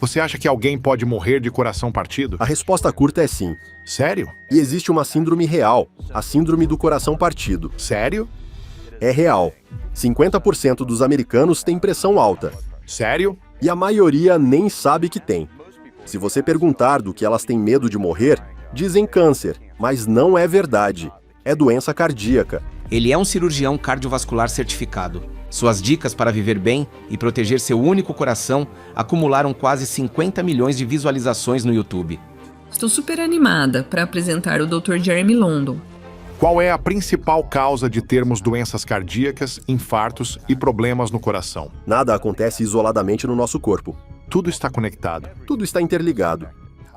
Você acha que alguém pode morrer de coração partido? A resposta curta é sim. Sério? E existe uma síndrome real, a síndrome do coração partido. Sério? É real. 50% dos americanos têm pressão alta. Sério? E a maioria nem sabe que tem. Se você perguntar do que elas têm medo de morrer, dizem câncer, mas não é verdade. É doença cardíaca. Ele é um cirurgião cardiovascular certificado. Suas dicas para viver bem e proteger seu único coração acumularam quase 50 milhões de visualizações no YouTube. Estou super animada para apresentar o Dr. Jeremy London. Qual é a principal causa de termos doenças cardíacas, infartos e problemas no coração? Nada acontece isoladamente no nosso corpo. Tudo está conectado. Tudo está interligado.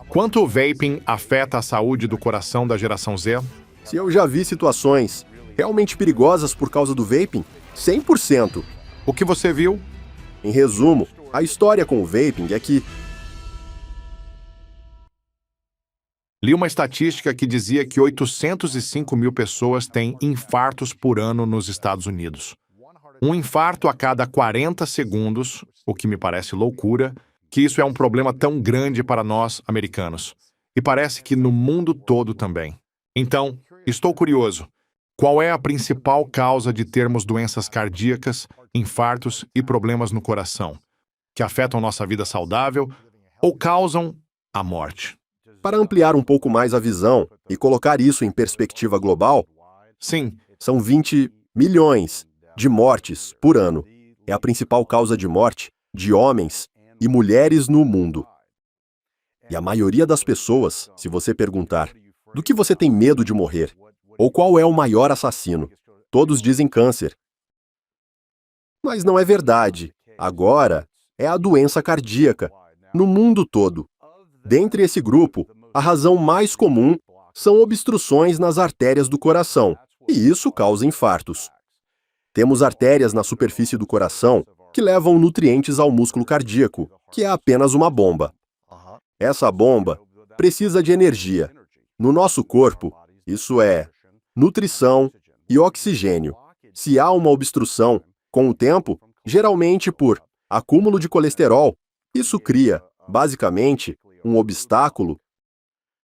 Quanto o vaping afeta a saúde do coração da geração Z? Se eu já vi situações realmente perigosas por causa do vaping, 100%. O que você viu? Em resumo, a história com o vaping é que Li uma estatística que dizia que 805 mil pessoas têm infartos por ano nos Estados Unidos. Um infarto a cada 40 segundos, o que me parece loucura, que isso é um problema tão grande para nós, americanos. E parece que no mundo todo também. Então, estou curioso. Qual é a principal causa de termos doenças cardíacas, infartos e problemas no coração, que afetam nossa vida saudável ou causam a morte? para ampliar um pouco mais a visão e colocar isso em perspectiva global, Sim, são 20 milhões de mortes por ano. É a principal causa de morte de homens e mulheres no mundo. E a maioria das pessoas, se você perguntar, do que você tem medo de morrer? Ou qual é o maior assassino? Todos dizem câncer. Mas não é verdade. Agora, é a doença cardíaca, no mundo todo. Dentre esse grupo, a razão mais comum são obstruções nas artérias do coração, e isso causa infartos. Temos artérias na superfície do coração que levam nutrientes ao músculo cardíaco, que é apenas uma bomba. Essa bomba precisa de energia. No nosso corpo, isso é nutrição e oxigênio. Se há uma obstrução, com o tempo, geralmente por acúmulo de colesterol, isso cria, basicamente, um obstáculo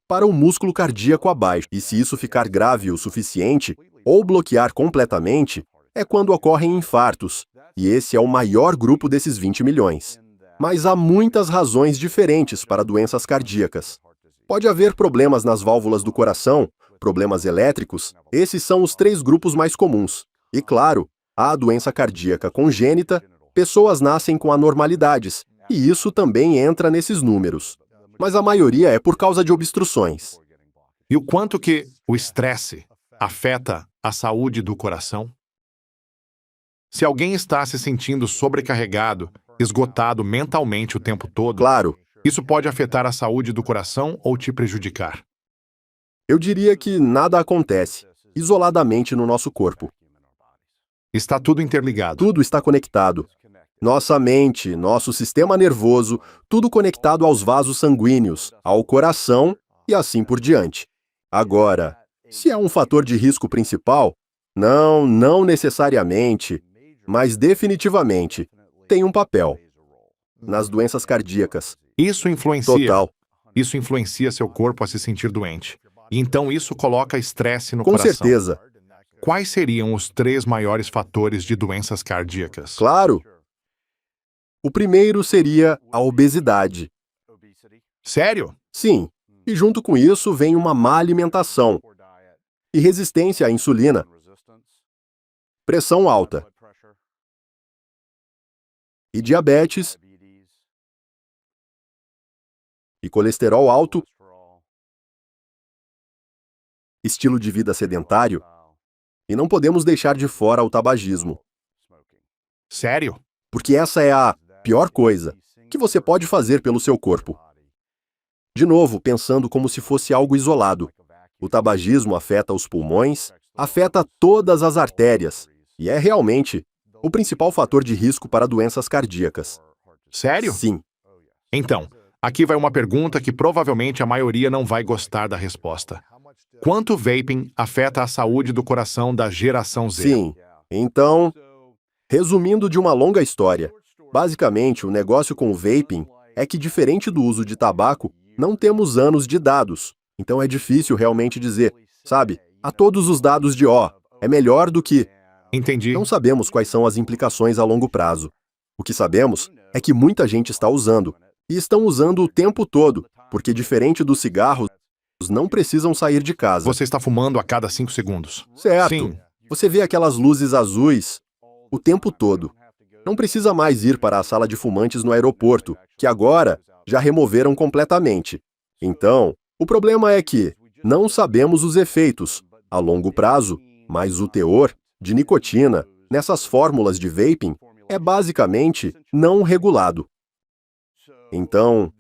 para o músculo cardíaco abaixo. E se isso ficar grave o suficiente, ou bloquear completamente, é quando ocorrem infartos, e esse é o maior grupo desses 20 milhões. Mas há muitas razões diferentes para doenças cardíacas. Pode haver problemas nas válvulas do coração, problemas elétricos, esses são os 3 grupos mais comuns. E claro, há a doença cardíaca congênita, pessoas nascem com anormalidades, e isso também entra nesses números. Mas a maioria é por causa de obstruções. e o quanto que o estresse afeta a saúde do coração? Se alguém está se sentindo sobrecarregado, esgotado mentalmente o tempo todo, Claro, isso pode afetar a saúde do coração ou te prejudicar. eu diria que nada acontece isoladamente no nosso corpo. Está tudo interligado. Tudo está conectado. Nossa mente, nosso sistema nervoso, tudo conectado aos vasos sanguíneos, ao coração e assim por diante. Agora, se é um fator de risco principal, não necessariamente, mas definitivamente tem um papel nas doenças cardíacas. Isso influencia. Total. Isso influencia seu corpo a se sentir doente. E então isso coloca estresse no Com coração. certeza. Quais seriam os 3 maiores fatores de doenças cardíacas? Claro. O primeiro seria a obesidade. Sério? Sim, e junto com isso vem uma má alimentação e resistência à insulina, pressão alta e diabetes e colesterol alto, estilo de vida sedentário, e não podemos deixar de fora o tabagismo, Sério? porque essa é a pior coisa que você pode fazer pelo seu corpo. De novo, pensando como se fosse algo isolado. O tabagismo afeta os pulmões, afeta todas as artérias, e é realmente o principal fator de risco para doenças cardíacas. Sério? Sim. Então, aqui vai uma pergunta que provavelmente a maioria não vai gostar da resposta. Quanto o vaping afeta a saúde do coração da geração Z? Sim. Então, resumindo de uma longa história, basicamente o negócio com o vaping é que, diferente do uso de tabaco, não temos anos de dados. Então é difícil realmente dizer, sabe, a todos os dados de O, é melhor do que... Entendi. Não sabemos quais são as implicações a longo prazo. O que sabemos é que muita gente está usando, e estão usando o tempo todo, porque diferente dos cigarros, não precisam sair de casa. Você está fumando a cada 5 segundos. Certo. Sim. Você vê aquelas luzes azuis o tempo todo. Não precisa mais ir para a sala de fumantes no aeroporto, que agora já removeram completamente. Então, o problema é que não sabemos os efeitos, a longo prazo, mas o teor de nicotina nessas fórmulas de vaping é basicamente não regulado. Então,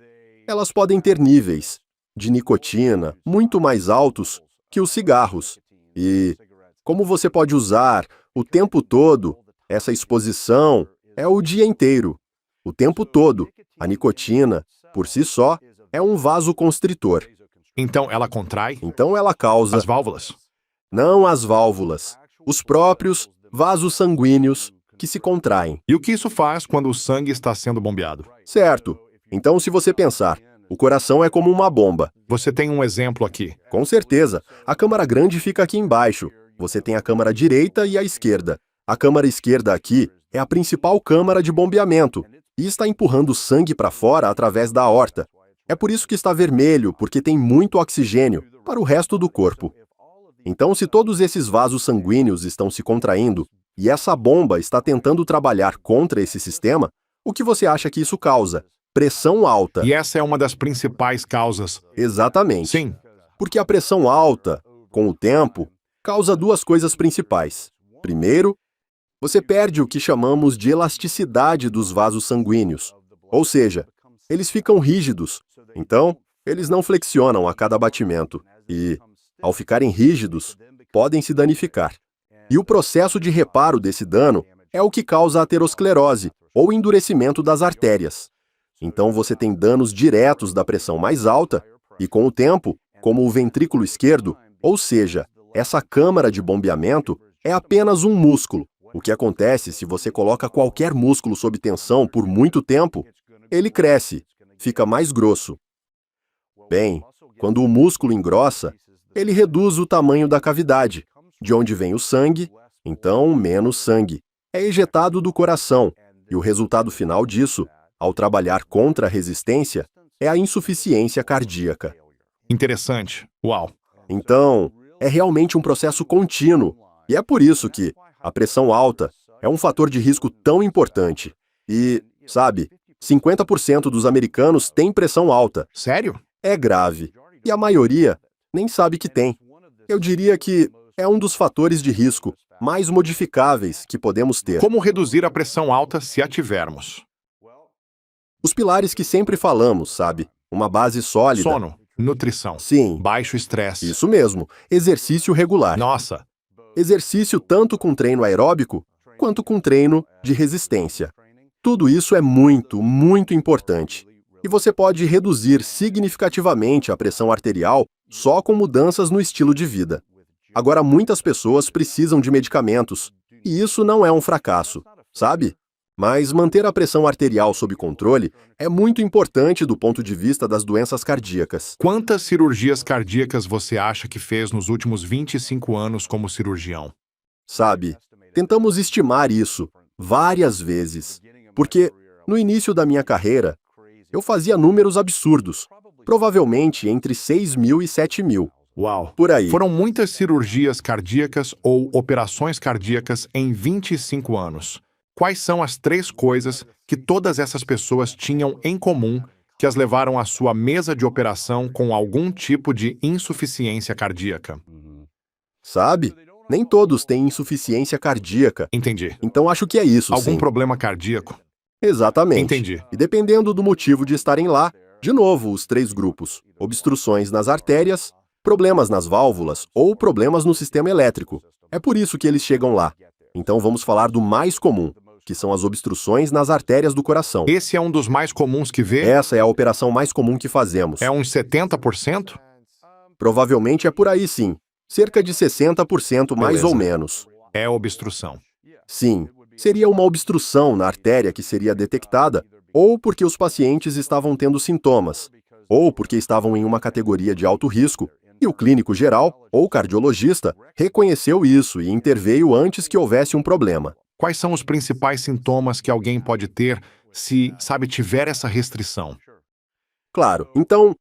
elas podem ter níveis de nicotina muito mais altos que os cigarros. E como você pode usar o tempo todo, essa exposição é o dia inteiro. O tempo todo, a nicotina, por si só, é um vasoconstritor. Então ela contrai Então ela causa, as válvulas. não as válvulas, os próprios vasos sanguíneos que se contraem. E o que isso faz quando o sangue está sendo bombeado? Certo. Então, se você pensar, o coração é como uma bomba. Você tem um exemplo aqui. Com certeza, a câmara grande fica aqui embaixo. Você tem a câmara direita e a esquerda. A câmara esquerda aqui é a principal câmara de bombeamento e está empurrando sangue para fora através da aorta. É por isso que está vermelho, porque tem muito oxigênio para o resto do corpo. Então, se todos esses vasos sanguíneos estão se contraindo e essa bomba está tentando trabalhar contra esse sistema, o que você acha que isso causa? Pressão alta. E essa é uma das principais causas. Exatamente. Sim. Porque a pressão alta, com o tempo, causa duas coisas principais. Primeiro, você perde o que chamamos de elasticidade dos vasos sanguíneos. Ou seja, eles ficam rígidos. Então, eles não flexionam a cada batimento. E, ao ficarem rígidos, podem se danificar. E o processo de reparo desse dano é o que causa a aterosclerose, ou endurecimento das artérias. Então você tem danos diretos da pressão mais alta, e com o tempo, como o ventrículo esquerdo, ou seja, essa câmara de bombeamento é apenas um músculo. O que acontece se você coloca qualquer músculo sob tensão por muito tempo? Ele cresce, fica mais grosso. Bem, quando o músculo engrossa, ele reduz o tamanho da cavidade, de onde vem o sangue, então menos sangue é ejetado do coração, e o resultado final disso, ao trabalhar contra a resistência, é a insuficiência cardíaca. Interessante. Uau. Então, é realmente um processo contínuo, e é por isso que a pressão alta é um fator de risco tão importante. E, sabe, 50% dos americanos têm pressão alta. Sério? É grave, e a maioria nem sabe que tem. Eu diria que é um dos fatores de risco mais modificáveis que podemos ter. Como reduzir a pressão alta se a tivermos? Os pilares que sempre falamos, sabe? Uma base sólida. Sono, nutrição, Sim, baixo estresse. isso mesmo. Exercício regular. Nossa, Exercício tanto com treino aeróbico, quanto com treino de resistência. Tudo isso é muito, muito importante. E você pode reduzir significativamente a pressão arterial só com mudanças no estilo de vida. Agora, muitas pessoas precisam de medicamentos, e isso não é um fracasso, sabe? Mas manter a pressão arterial sob controle é muito importante do ponto de vista das doenças cardíacas. quantas cirurgias cardíacas você acha que fez nos últimos 25 anos como cirurgião? Sabe, tentamos estimar isso várias vezes, porque no início da minha carreira, eu fazia números absurdos, provavelmente entre 6.000 e 7.000, Uau. por aí. Foram muitas cirurgias cardíacas ou operações cardíacas em 25 anos. Quais são as 3 coisas que todas essas pessoas tinham em comum que as levaram à sua mesa de operação com algum tipo de insuficiência cardíaca? Sabe, nem todos têm insuficiência cardíaca, Entendi. então acho que é isso, Algum sim. problema cardíaco? Exatamente. Entendi. E dependendo do motivo de estarem lá, de novo, os 3 grupos: obstruções nas artérias, problemas nas válvulas ou problemas no sistema elétrico. É por isso que eles chegam lá. Então vamos falar do mais comum, que são as obstruções nas artérias do coração. Esse é um dos mais comuns que vê? Essa é a operação mais comum que fazemos. É uns 70%? Provavelmente é por aí, sim. Cerca de 60% mais Beleza. ou menos. É obstrução. Sim, seria uma obstrução na artéria que seria detectada ou porque os pacientes estavam tendo sintomas, ou porque estavam em uma categoria de alto risco, e o clínico geral, ou cardiologista, reconheceu isso e interveio antes que houvesse um problema. Quais são os principais sintomas que alguém pode ter se, tiver essa restrição? Claro, então,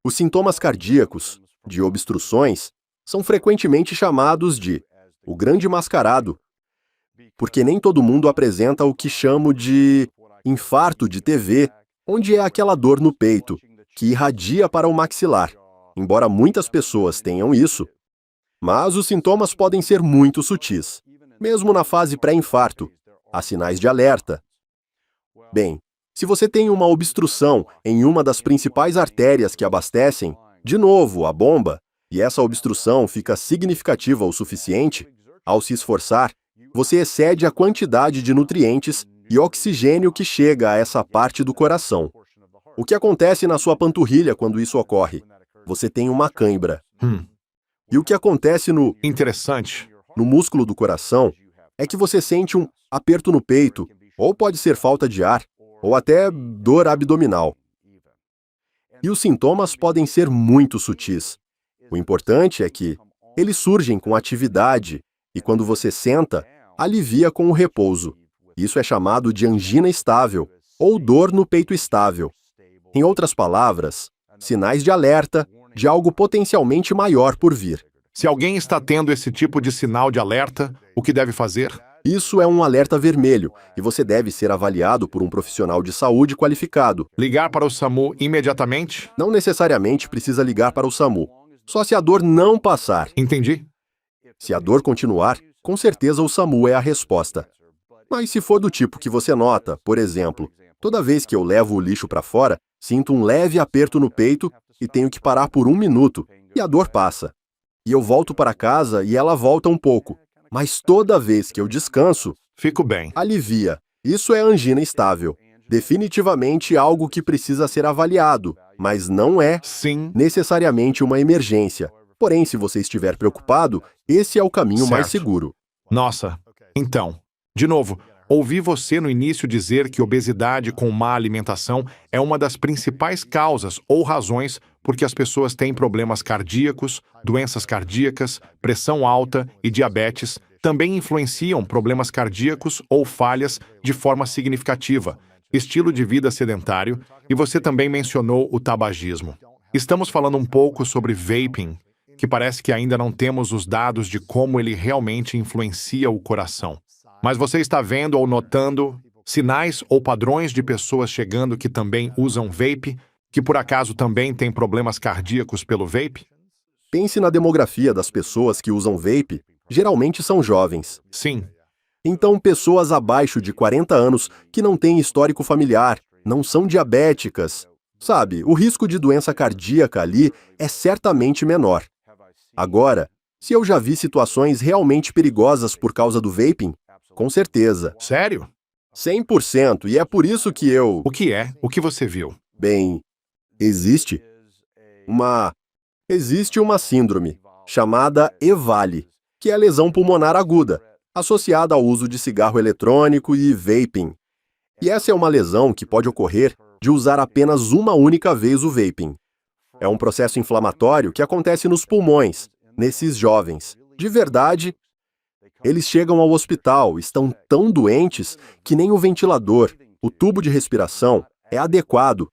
os sintomas cardíacos, de obstruções, são frequentemente chamados de o grande mascarado, porque nem todo mundo apresenta o que chamo de infarto de TV, onde é aquela dor no peito, que irradia para o maxilar. Embora muitas pessoas tenham isso, mas os sintomas podem ser muito sutis. Mesmo na fase pré-infarto, há sinais de alerta. Bem, se você tem uma obstrução em uma das principais artérias que abastecem, de novo, a bomba, e essa obstrução fica significativa o suficiente, ao se esforçar, você excede a quantidade de nutrientes e oxigênio que chega a essa parte do coração. O que acontece na sua panturrilha quando isso ocorre? Você tem uma cãibra. E o que acontece Interessante. no músculo do coração é que você sente um aperto no peito, ou pode ser falta de ar, ou até dor abdominal. E os sintomas podem ser muito sutis. O importante é que eles surgem com atividade e quando você senta, alivia com o repouso. Isso é chamado de angina estável ou dor no peito estável. Em outras palavras, sinais de alerta de algo potencialmente maior por vir. Se alguém está tendo esse tipo de sinal de alerta, o que deve fazer? Isso é um alerta vermelho e você deve ser avaliado por um profissional de saúde qualificado. Ligar para o SAMU imediatamente? Não necessariamente precisa ligar para o SAMU, só se a dor não passar. Entendi. Se a dor continuar, com certeza o SAMU é a resposta. Mas se for do tipo que você nota, por exemplo, toda vez que eu levo o lixo para fora, sinto um leve aperto no peito e tenho que parar por 1 minuto, e a dor passa. E eu volto para casa e ela volta um pouco. Mas toda vez que eu descanso, Fico bem. alivia. Isso é angina estável. Definitivamente algo que precisa ser avaliado, mas não é Sim. necessariamente uma emergência. Porém, se você estiver preocupado, esse é o caminho mais Certo. seguro. Nossa. Então, de novo, ouvi você no início dizer que obesidade com má alimentação é uma das principais causas ou razões porque as pessoas têm problemas cardíacos, doenças cardíacas, pressão alta e diabetes também influenciam problemas cardíacos ou falhas de forma significativa, estilo de vida sedentário, e você também mencionou o tabagismo. Estamos falando um pouco sobre vaping, que parece que ainda não temos os dados de como ele realmente influencia o coração. Mas você está vendo ou notando sinais ou padrões de pessoas chegando que também usam vape, que por acaso também têm problemas cardíacos pelo vape? Pense na demografia das pessoas que usam vape, geralmente são jovens. Sim. Então, pessoas abaixo de 40 anos que não têm histórico familiar, não são diabéticas. Sabe, o risco de doença cardíaca ali é certamente menor. Agora, se eu já vi situações realmente perigosas por causa do vaping, com certeza. Sério? 100%, e é por isso que eu... O que é? O que você viu? Bem, existe uma síndrome chamada EVALI, que é a lesão pulmonar aguda, associada ao uso de cigarro eletrônico e vaping. E essa é uma lesão que pode ocorrer de usar apenas uma única vez o vaping. É um processo inflamatório que acontece nos pulmões, nesses jovens. De verdade, eles chegam ao hospital, estão tão doentes que nem o ventilador, o tubo de respiração, é adequado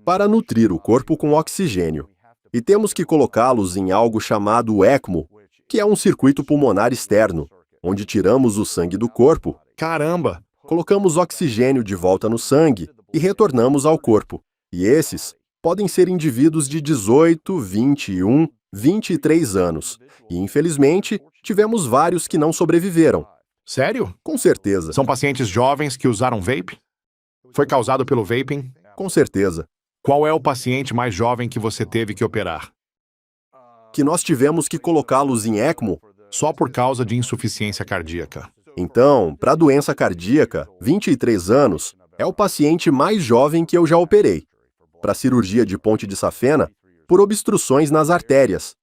para nutrir o corpo com oxigênio. E temos que colocá-los em algo chamado ECMO, que é um circuito pulmonar externo, onde tiramos o sangue do corpo, Caramba! colocamos oxigênio de volta no sangue e retornamos ao corpo. E esses podem ser indivíduos de 18, 21, 23 anos. E, infelizmente, tivemos vários que não sobreviveram. Sério? Com certeza. São pacientes jovens que usaram vape? Foi causado pelo vaping? Com certeza. Qual é o paciente mais jovem que você teve que operar? Que nós tivemos que colocá-los em ECMO. Só por causa de insuficiência cardíaca. Então, para doença cardíaca, 23 anos é o paciente mais jovem que eu já operei. Para cirurgia de ponte de safena, por obstruções nas artérias.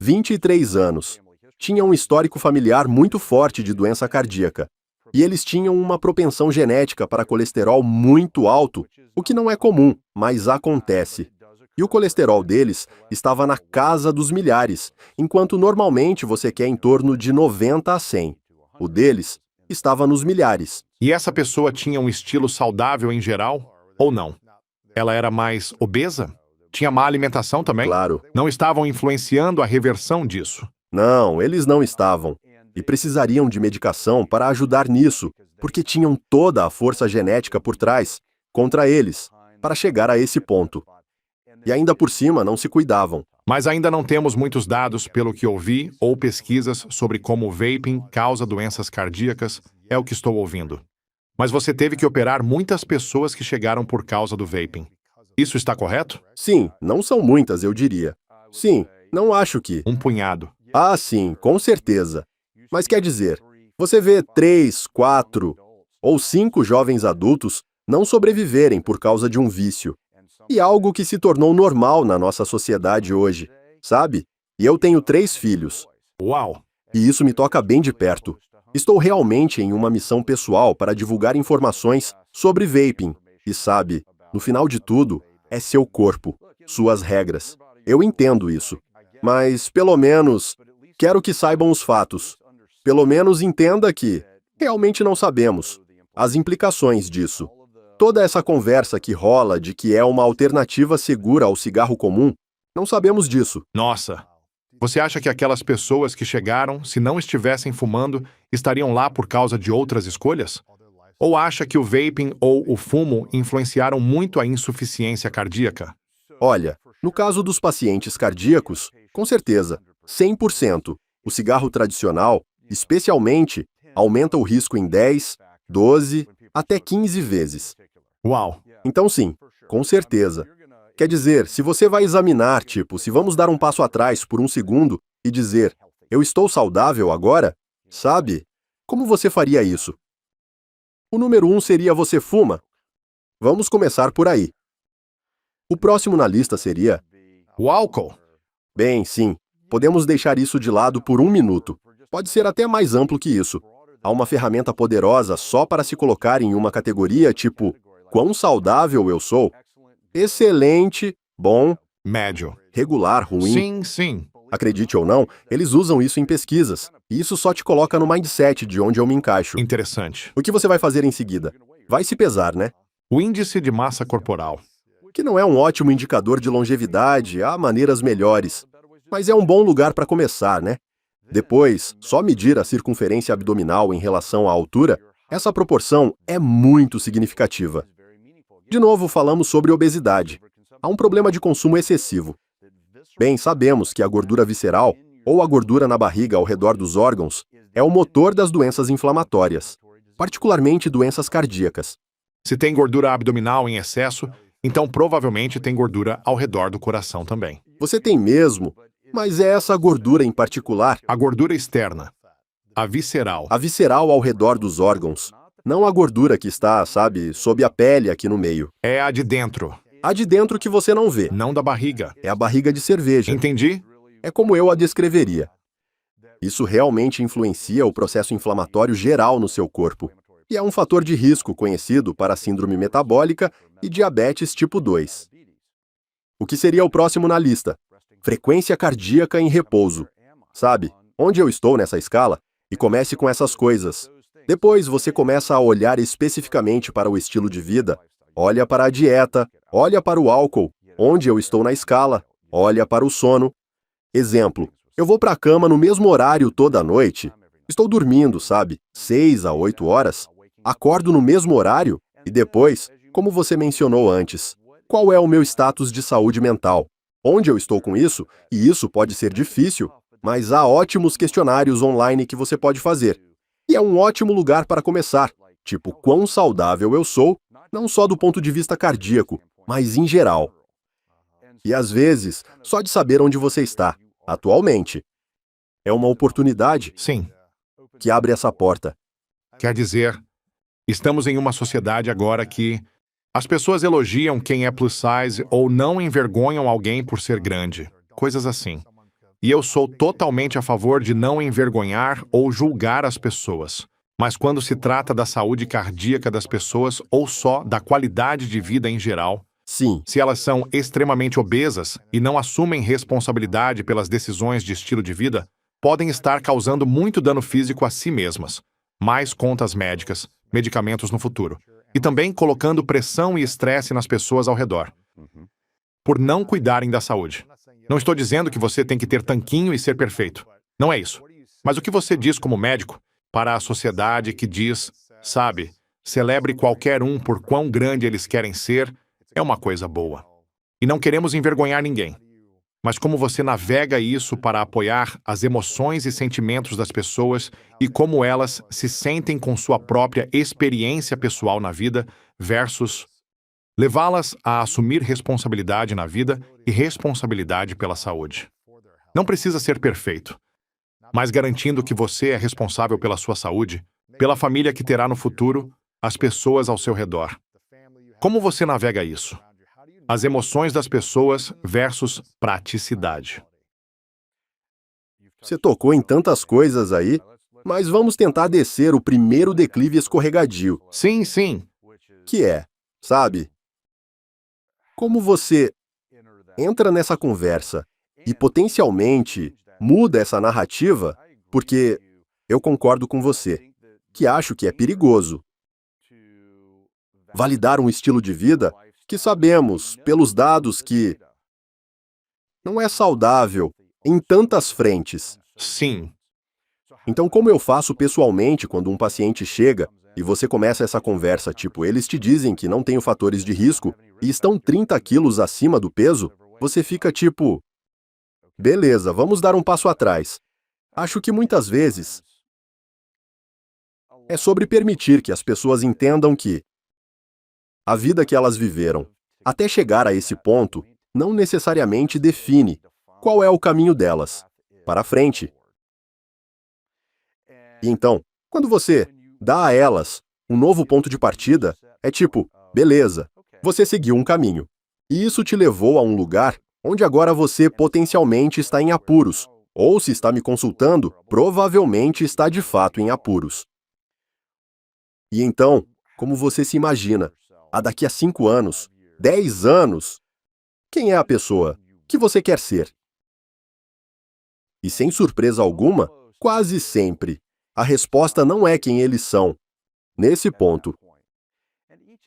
23 anos. Tinha um histórico familiar muito forte de doença cardíaca. E eles tinham uma propensão genética para colesterol muito alto, o que não é comum, mas acontece. E o colesterol deles estava na casa dos milhares, enquanto normalmente você quer em torno de 90 a 100. O deles estava nos milhares. E essa pessoa tinha um estilo saudável em geral? Ou não? Ela era mais obesa? Tinha má alimentação também? Claro. Não estavam influenciando a reversão disso? Não, eles não estavam. E precisariam de medicação para ajudar nisso, porque tinham toda a força genética por trás, contra eles, para chegar a esse ponto. E ainda por cima não se cuidavam. Mas ainda não temos muitos dados, pelo que ouvi, ou pesquisas sobre como o vaping causa doenças cardíacas, é o que estou ouvindo. Mas você teve que operar muitas pessoas que chegaram por causa do vaping. Isso está correto? Sim, não são muitas, eu diria. Sim, não acho que. Um punhado. Ah, sim, com certeza. Mas quer dizer, você vê 3, 4 ou 5 jovens adultos não sobreviverem por causa de um vício. E algo que se tornou normal na nossa sociedade hoje, sabe? E eu tenho 3 filhos. Uau! E isso me toca bem de perto. Estou realmente em uma missão pessoal para divulgar informações sobre vaping. E sabe, no final de tudo, é seu corpo, suas regras. Eu entendo isso. Mas, pelo menos, quero que saibam os fatos. Pelo menos entenda que realmente não sabemos as implicações disso. Toda essa conversa que rola de que é uma alternativa segura ao cigarro comum, não sabemos disso. Nossa! Você acha que aquelas pessoas que chegaram, se não estivessem fumando, estariam lá por causa de outras escolhas? Ou acha que o vaping ou o fumo influenciaram muito a insuficiência cardíaca? Olha, no caso dos pacientes cardíacos, com certeza, 100%. O cigarro tradicional, especialmente, aumenta o risco em 10, 12, até 15 vezes. Uau! Então sim, com certeza. Quer dizer, se você vai examinar, tipo, se vamos dar um passo atrás por um segundo e dizer, eu estou saudável agora, sabe? Como você faria isso? O número 1 seria você fuma? Vamos começar por aí. O próximo na lista seria... O álcool? Bem, sim. Podemos deixar isso de lado por um minuto. Pode ser até mais amplo que isso. Há uma ferramenta poderosa só para se colocar em uma categoria tipo, quão saudável eu sou? Excelente, bom, Médio. regular, ruim. Sim, sim. Acredite ou não, eles usam isso em pesquisas. E isso só te coloca no mindset de onde eu me encaixo. Interessante. O que você vai fazer em seguida? Vai se pesar, né? O índice de massa corporal. Que não é um ótimo indicador de longevidade, há maneiras melhores. Mas é um bom lugar para começar, né? Depois, só medir a circunferência abdominal em relação à altura, essa proporção é muito significativa. De novo, falamos sobre obesidade. Há um problema de consumo excessivo. Bem, sabemos que a gordura visceral, ou a gordura na barriga ao redor dos órgãos, é o motor das doenças inflamatórias, particularmente doenças cardíacas. Se tem gordura abdominal em excesso, então provavelmente tem gordura ao redor do coração também. Você tem mesmo, mas é essa gordura em particular, A gordura externa. A visceral. a visceral ao redor dos órgãos, não a gordura que está, sabe, sob a pele aqui no meio. É a de dentro, A de dentro que você não vê, não da barriga. é a barriga de cerveja. Entendi? É como eu a descreveria. Isso realmente influencia o processo inflamatório geral no seu corpo. E é um fator de risco conhecido para a síndrome metabólica e diabetes tipo 2. O que seria o próximo na lista? Frequência cardíaca em repouso. Sabe, onde eu estou nessa escala? E comece com essas coisas. Depois você começa a olhar especificamente para o estilo de vida, olha para a dieta, olha para o álcool, onde eu estou na escala, olha para o sono. Exemplo, eu vou para a cama no mesmo horário toda noite. Estou dormindo, sabe, 6 a 8 horas. Acordo no mesmo horário e depois, como você mencionou antes, qual é o meu status de saúde mental? Onde eu estou com isso? E isso pode ser difícil, mas há ótimos questionários online que você pode fazer. E é um ótimo lugar para começar, tipo quão saudável eu sou, não só do ponto de vista cardíaco, mas em geral. E às vezes, só de saber onde você está, atualmente, é uma oportunidade Sim. que abre essa porta. Quer dizer, estamos em uma sociedade agora que as pessoas elogiam quem é plus size ou não envergonham alguém por ser grande. Coisas assim. E eu sou totalmente a favor de não envergonhar ou julgar as pessoas. Mas quando se trata da saúde cardíaca das pessoas ou só da qualidade de vida em geral, Sim, se elas são extremamente obesas e não assumem responsabilidade pelas decisões de estilo de vida, podem estar causando muito dano físico a si mesmas, mais contas médicas, medicamentos no futuro, e também colocando pressão e estresse nas pessoas ao redor, por não cuidarem da saúde. Não estou dizendo que você tem que ter tanquinho e ser perfeito. Não é isso. Mas o que você diz como médico para a sociedade que diz, sabe, celebre qualquer um por quão grande eles querem ser, é uma coisa boa. E não queremos envergonhar ninguém. Mas como você navega isso para apoiar as emoções e sentimentos das pessoas e como elas se sentem com sua própria experiência pessoal na vida versus levá-las a assumir responsabilidade na vida e responsabilidade pela saúde. Não precisa ser perfeito, mas garantindo que você é responsável pela sua saúde, pela família que terá no futuro, as pessoas ao seu redor. Como você navega isso? As emoções das pessoas versus praticidade. você tocou em tantas coisas aí, mas vamos tentar descer o primeiro declive escorregadio, Sim, sim. que é, sabe, como você entra nessa conversa e potencialmente muda essa narrativa, porque eu concordo com você, que acho que é perigoso validar um estilo de vida que sabemos, pelos dados, que não é saudável em tantas frentes. Sim. Então, como eu faço pessoalmente quando um paciente chega e você começa essa conversa, tipo, eles te dizem que não têm fatores de risco e estão 30 quilos acima do peso, você fica tipo, beleza, vamos dar um passo atrás. Acho que muitas vezes é sobre permitir que as pessoas entendam que a vida que elas viveram até chegar a esse ponto não necessariamente define qual é o caminho delas para frente. E então, quando você dá a elas um novo ponto de partida, é tipo, beleza, você seguiu um caminho. E isso te levou a um lugar onde agora você potencialmente está em apuros, ou se está me consultando, provavelmente está de fato em apuros. E então, como você se imagina, daqui a 5 anos, 10 anos, quem é a pessoa que você quer ser? E sem surpresa alguma, quase sempre, a resposta não é quem eles são, nesse ponto.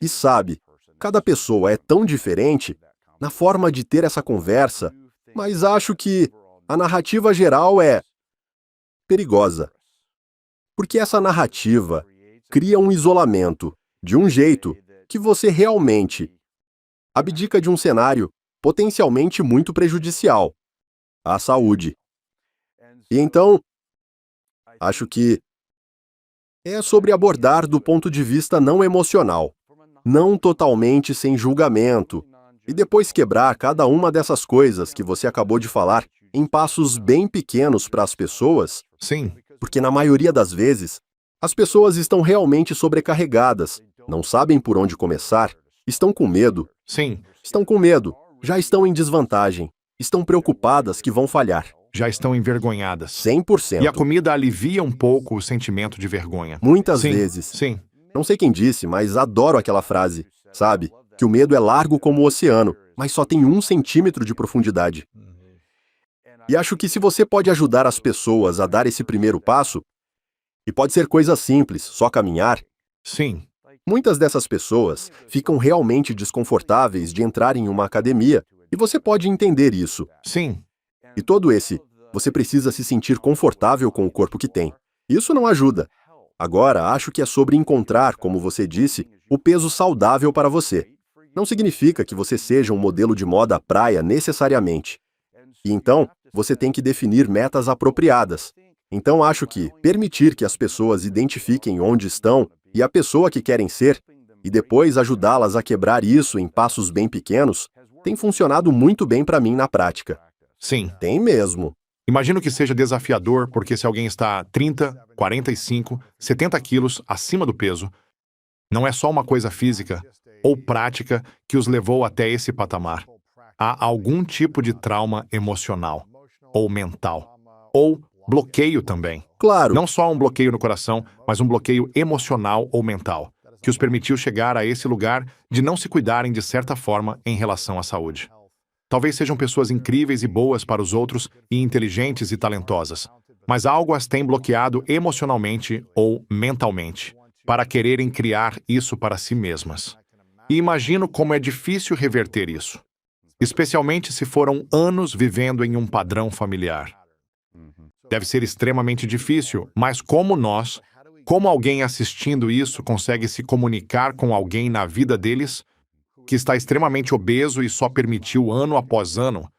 E sabe, cada pessoa é tão diferente na forma de ter essa conversa, mas acho que a narrativa geral é perigosa. Porque essa narrativa cria um isolamento, de um jeito que você realmente abdica de um cenário potencialmente muito prejudicial à saúde. E então, acho que é sobre abordar do ponto de vista não emocional, não totalmente sem julgamento, e depois quebrar cada uma dessas coisas que você acabou de falar em passos bem pequenos para as pessoas, Sim. porque na maioria das vezes, as pessoas estão realmente sobrecarregadas, não sabem por onde começar, estão com medo, Sim. já estão em desvantagem, estão preocupadas que vão falhar. Já estão envergonhadas. 100%. E a comida alivia um pouco o sentimento de vergonha. Muitas Sim, vezes. Sim. Não sei quem disse, mas adoro aquela frase, sabe? Que o medo é largo como o oceano, mas só tem 1 centímetro de profundidade. E acho que se você pode ajudar as pessoas a dar esse primeiro passo, e pode ser coisa simples, só caminhar, Sim. muitas dessas pessoas ficam realmente desconfortáveis de entrar em uma academia, e você pode entender isso. Sim. E todo você precisa se sentir confortável com o corpo que tem. Isso não ajuda. Agora, acho que é sobre encontrar, como você disse, o peso saudável para você. Não significa que você seja um modelo de moda praia necessariamente. E então, você tem que definir metas apropriadas. Então, acho que permitir que as pessoas identifiquem onde estão e a pessoa que querem ser, e depois ajudá-las a quebrar isso em passos bem pequenos, tem funcionado muito bem para mim na prática. Sim. Tem mesmo. Imagino que seja desafiador, porque se alguém está 30, 45, 70 quilos acima do peso, não é só uma coisa física ou prática que os levou até esse patamar. Há algum tipo de trauma emocional, ou mental, ou bloqueio também, Claro, Não só um bloqueio no coração, mas um bloqueio emocional ou mental, que os permitiu chegar a esse lugar de não se cuidarem de certa forma em relação à saúde. Talvez sejam pessoas incríveis e boas para os outros e inteligentes e talentosas, mas algo as tem bloqueado emocionalmente ou mentalmente, para quererem criar isso para si mesmas. E imagino como é difícil reverter isso, especialmente se foram anos vivendo em um padrão familiar. Deve ser extremamente difícil, mas como alguém assistindo isso consegue se comunicar com alguém na vida deles que está extremamente obeso e só permitiu ano após ano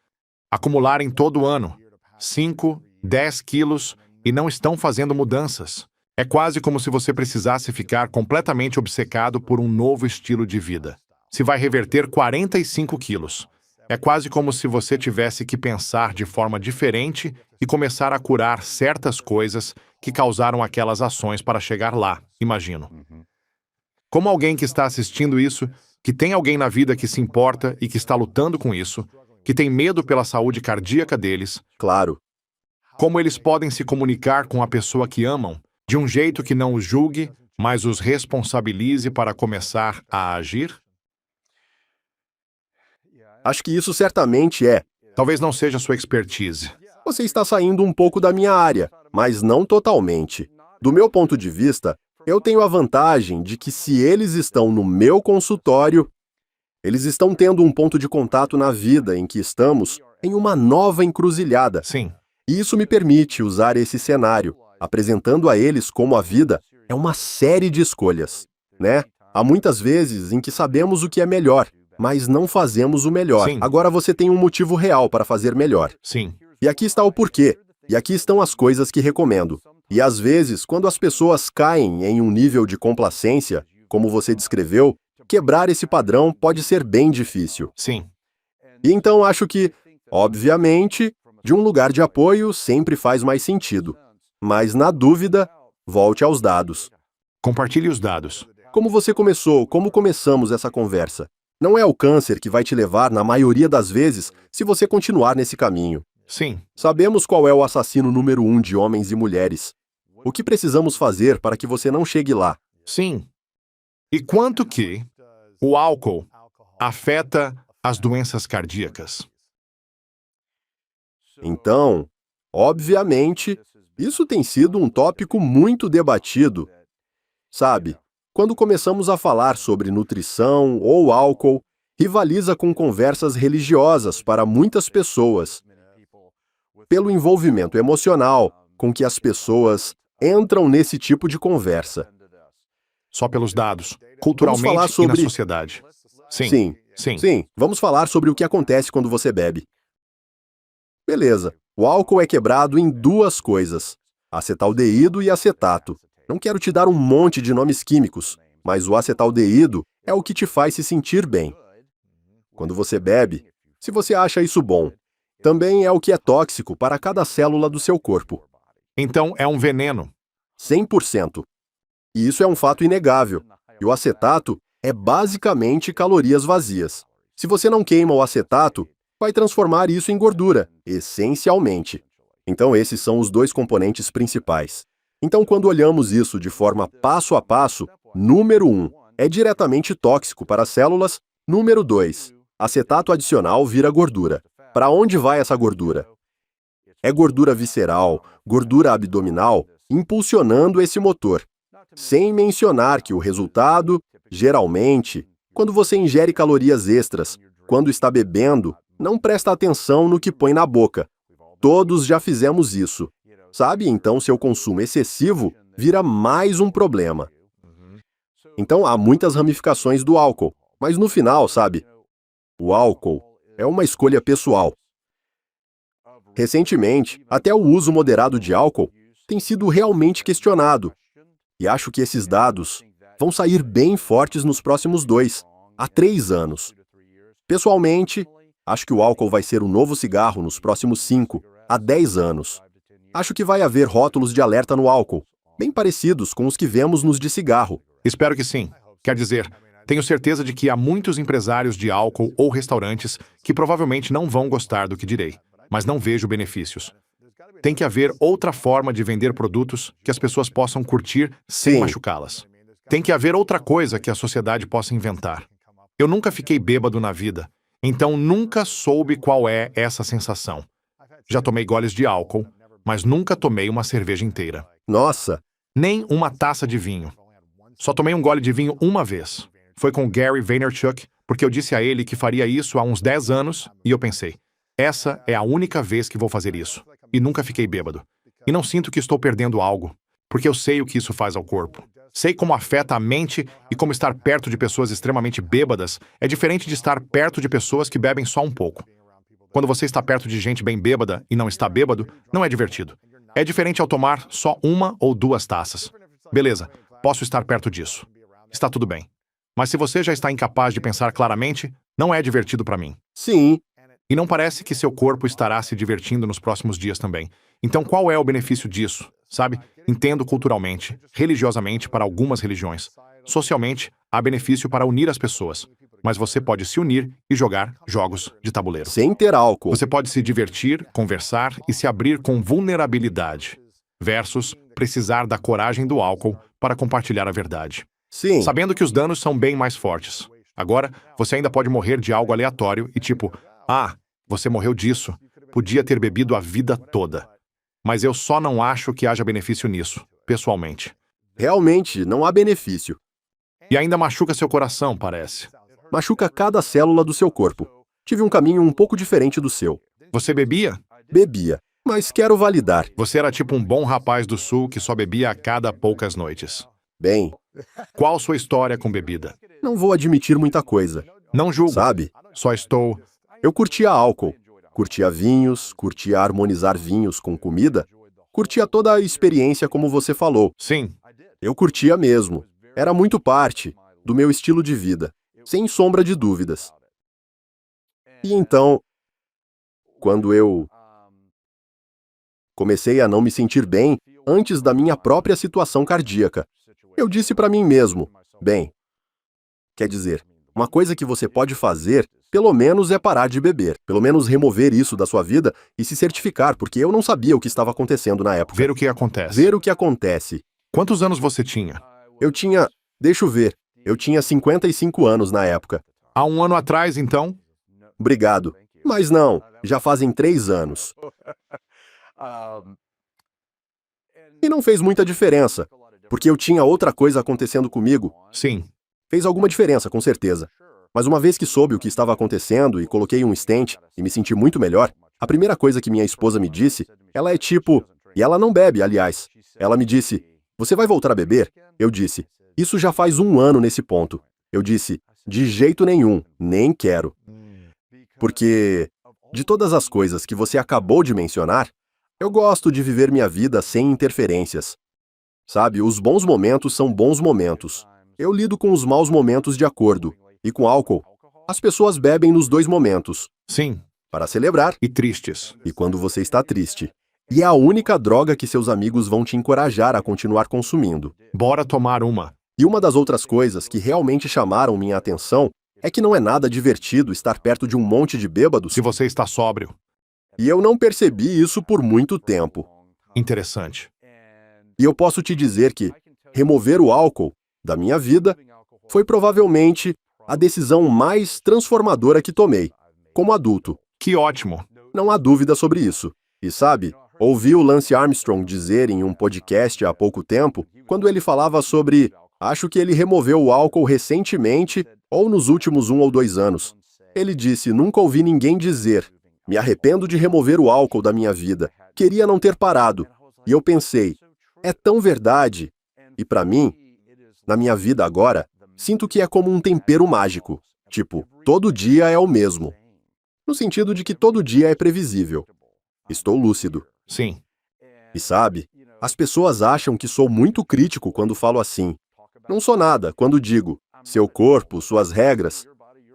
acumularem todo ano 5, 10 quilos e não estão fazendo mudanças? É quase como se você precisasse ficar completamente obcecado por um novo estilo de vida. Se vai reverter 45 quilos. É quase como se você tivesse que pensar de forma diferente e começar a curar certas coisas que causaram aquelas ações para chegar lá, imagino. Como alguém que está assistindo isso, que tem alguém na vida que se importa e que está lutando com isso, que tem medo pela saúde cardíaca deles, claro. como eles podem se comunicar com a pessoa que amam, de um jeito que não os julgue, mas os responsabilize para começar a agir? Acho que isso certamente é. Talvez não seja sua expertise. Você está saindo um pouco da minha área, mas não totalmente. Do meu ponto de vista, eu tenho a vantagem de que se eles estão no meu consultório, eles estão tendo um ponto de contato na vida em que estamos em uma nova encruzilhada. Sim, E isso me permite usar esse cenário, apresentando a eles como a vida é uma série de escolhas, né? Há muitas vezes em que sabemos o que é melhor, mas não fazemos o melhor. Sim. Agora você tem um motivo real para fazer melhor. sim, E aqui está o porquê. E aqui estão as coisas que recomendo. E às vezes, quando as pessoas caem em um nível de complacência, como você descreveu, quebrar esse padrão pode ser bem difícil. sim. E então acho que, obviamente, de um lugar de apoio sempre faz mais sentido. Mas na dúvida, volte aos dados. Compartilhe os dados. Como você começou? Como começamos essa conversa? Não é o câncer que vai te levar, na maioria das vezes, se você continuar nesse caminho. Sim, Sabemos qual é o assassino número 1 de homens e mulheres. O que precisamos fazer para que você não chegue lá? sim. E quanto que o álcool afeta as doenças cardíacas? Então, obviamente, isso tem sido um tópico muito debatido. Sabe, quando começamos a falar sobre nutrição ou álcool, rivaliza com conversas religiosas para muitas pessoas, pelo envolvimento emocional com que as pessoas entram nesse tipo de conversa. Só pelos dados, falar culturalmente e sobre- na sociedade. Sim, Sim, sim. sim, vamos falar sobre o que acontece quando você bebe. Beleza, o álcool é quebrado em duas coisas: acetaldeído e acetato. Não quero te dar um monte de nomes químicos, mas o acetaldeído é o que te faz se sentir bem. Quando você bebe, se você acha isso bom, também é o que é tóxico para cada célula do seu corpo. Então é um veneno. 100%. E isso é um fato inegável. E o acetato é basicamente calorias vazias. Se você não queima o acetato, vai transformar isso em gordura, essencialmente. Então esses são os dois componentes principais. Então quando olhamos isso de forma passo a passo, número 1, é diretamente tóxico para as células. Número 2, acetato adicional vira gordura. Para onde vai essa gordura? É gordura visceral, gordura abdominal, impulsionando esse motor. Sem mencionar que o resultado, geralmente, quando você ingere calorias extras, quando está bebendo, não presta atenção no que põe na boca. Todos já fizemos isso. Sabe? Então seu consumo excessivo vira mais um problema. Então há muitas ramificações do álcool, mas no final, sabe? O álcool é uma escolha pessoal. Recentemente, até o uso moderado de álcool tem sido realmente questionado. E acho que esses dados vão sair bem fortes nos próximos 2 a 3 anos. Pessoalmente, acho que o álcool vai ser o novo cigarro nos próximos 5 a 10 anos. Acho que vai haver rótulos de alerta no álcool, bem parecidos com os que vemos nos de cigarro. Espero que sim. Quer dizer, tenho certeza de que há muitos empresários de álcool ou restaurantes que provavelmente não vão gostar do que direi, mas não vejo benefícios. Tem que haver outra forma de vender produtos que as pessoas possam curtir sem Sim. machucá-las. Tem que haver outra coisa que a sociedade possa inventar. Eu nunca fiquei bêbado na vida, então nunca soube qual é essa sensação. Já tomei goles de álcool, mas nunca tomei uma cerveja inteira. Nossa, Nem uma taça de vinho. Só tomei um gole de vinho uma vez. Foi com Gary Vaynerchuk, porque eu disse a ele que faria isso há uns 10 anos, e eu pensei, essa é a única vez que vou fazer isso. E nunca fiquei bêbado. E não sinto que estou perdendo algo, porque eu sei o que isso faz ao corpo. Sei como afeta a mente e como estar perto de pessoas extremamente bêbadas é diferente de estar perto de pessoas que bebem só um pouco. Quando você está perto de gente bem bêbada e não está bêbado, não é divertido. É diferente ao tomar só uma ou duas taças. Beleza, posso estar perto disso. Está tudo bem. Mas se você já está incapaz de pensar claramente, não é divertido para mim. sim, E não parece que seu corpo estará se divertindo nos próximos dias também. Então qual é o benefício disso? Sabe? Entendo culturalmente, religiosamente para algumas religiões. Socialmente, há benefício para unir as pessoas. Mas você pode se unir e jogar jogos de tabuleiro. sem ter álcool. Você pode se divertir, conversar e se abrir com vulnerabilidade, versus precisar da coragem do álcool para compartilhar a verdade. Sim, Sabendo que os danos são bem mais fortes. Agora, você ainda pode morrer de algo aleatório e tipo, você morreu disso, podia ter bebido a vida toda. Mas eu só não acho que haja benefício nisso, pessoalmente. realmente não há benefício. E ainda machuca seu coração, parece. Machuca cada célula do seu corpo. Tive um caminho um pouco diferente do seu. Você bebia? Bebia, mas quero validar. Você era tipo um bom rapaz do sul que só bebia a cada poucas noites. Bem, Qual sua história com bebida? não vou admitir muita coisa, Não julgo, sabe? só estou... Eu curtia álcool, curtia vinhos, curtia harmonizar vinhos com comida, curtia toda a experiência como você falou. Sim, Eu curtia mesmo. Era muito parte do meu estilo de vida, sem sombra de dúvidas. E então, quando eu comecei a não me sentir bem antes da minha própria situação cardíaca, eu disse para mim mesmo, bem, quer dizer, uma coisa que você pode fazer, pelo menos é parar de beber, pelo menos remover isso da sua vida e se certificar, porque eu não sabia o que estava acontecendo na época. ver o que acontece. Ver o que acontece. Quantos anos você tinha? Deixa eu ver, eu tinha 55 anos na época. Há um ano atrás, então? Obrigado. Mas não, já fazem 3 anos. E não fez muita diferença, porque eu tinha outra coisa acontecendo comigo. Sim. Fez alguma diferença, com certeza. Mas uma vez que soube o que estava acontecendo e coloquei um stent e me senti muito melhor, a primeira coisa que minha esposa me disse, ela é tipo... E ela não bebe, aliás. Ela me disse, você vai voltar a beber? Eu disse, isso já faz 1 ano nesse ponto. Eu disse, de jeito nenhum, nem quero. Porque, de todas as coisas que você acabou de mencionar, eu gosto de viver minha vida sem interferências. Sabe, os bons momentos são bons momentos. Eu lido com os maus momentos de acordo. E com álcool, as pessoas bebem nos 2 momentos. Sim. Para celebrar E tristes. e quando você está triste. E é a única droga que seus amigos vão te encorajar a continuar consumindo. Bora tomar uma. E uma das outras coisas que realmente chamaram minha atenção é que não é nada divertido estar perto de um monte de bêbados, Se você está sóbrio. e eu não percebi isso por muito tempo. Interessante. E eu posso te dizer que remover o álcool da minha vida foi provavelmente a decisão mais transformadora que tomei, como adulto. Que ótimo. Não há dúvida sobre isso. E sabe, ouvi o Lance Armstrong dizer em um podcast há pouco tempo, quando ele falava sobre, acho que ele removeu o álcool recentemente ou nos últimos 1 ou 2 anos. Ele disse, nunca ouvi ninguém dizer, me arrependo de remover o álcool da minha vida, queria não ter parado. E eu pensei, é tão verdade. E para mim, na minha vida agora, sinto que é como um tempero mágico. Tipo, todo dia é o mesmo. No sentido de que todo dia é previsível. Estou lúcido. Sim. E sabe, as pessoas acham que sou muito crítico quando falo assim. Não sou nada quando digo, seu corpo, suas regras.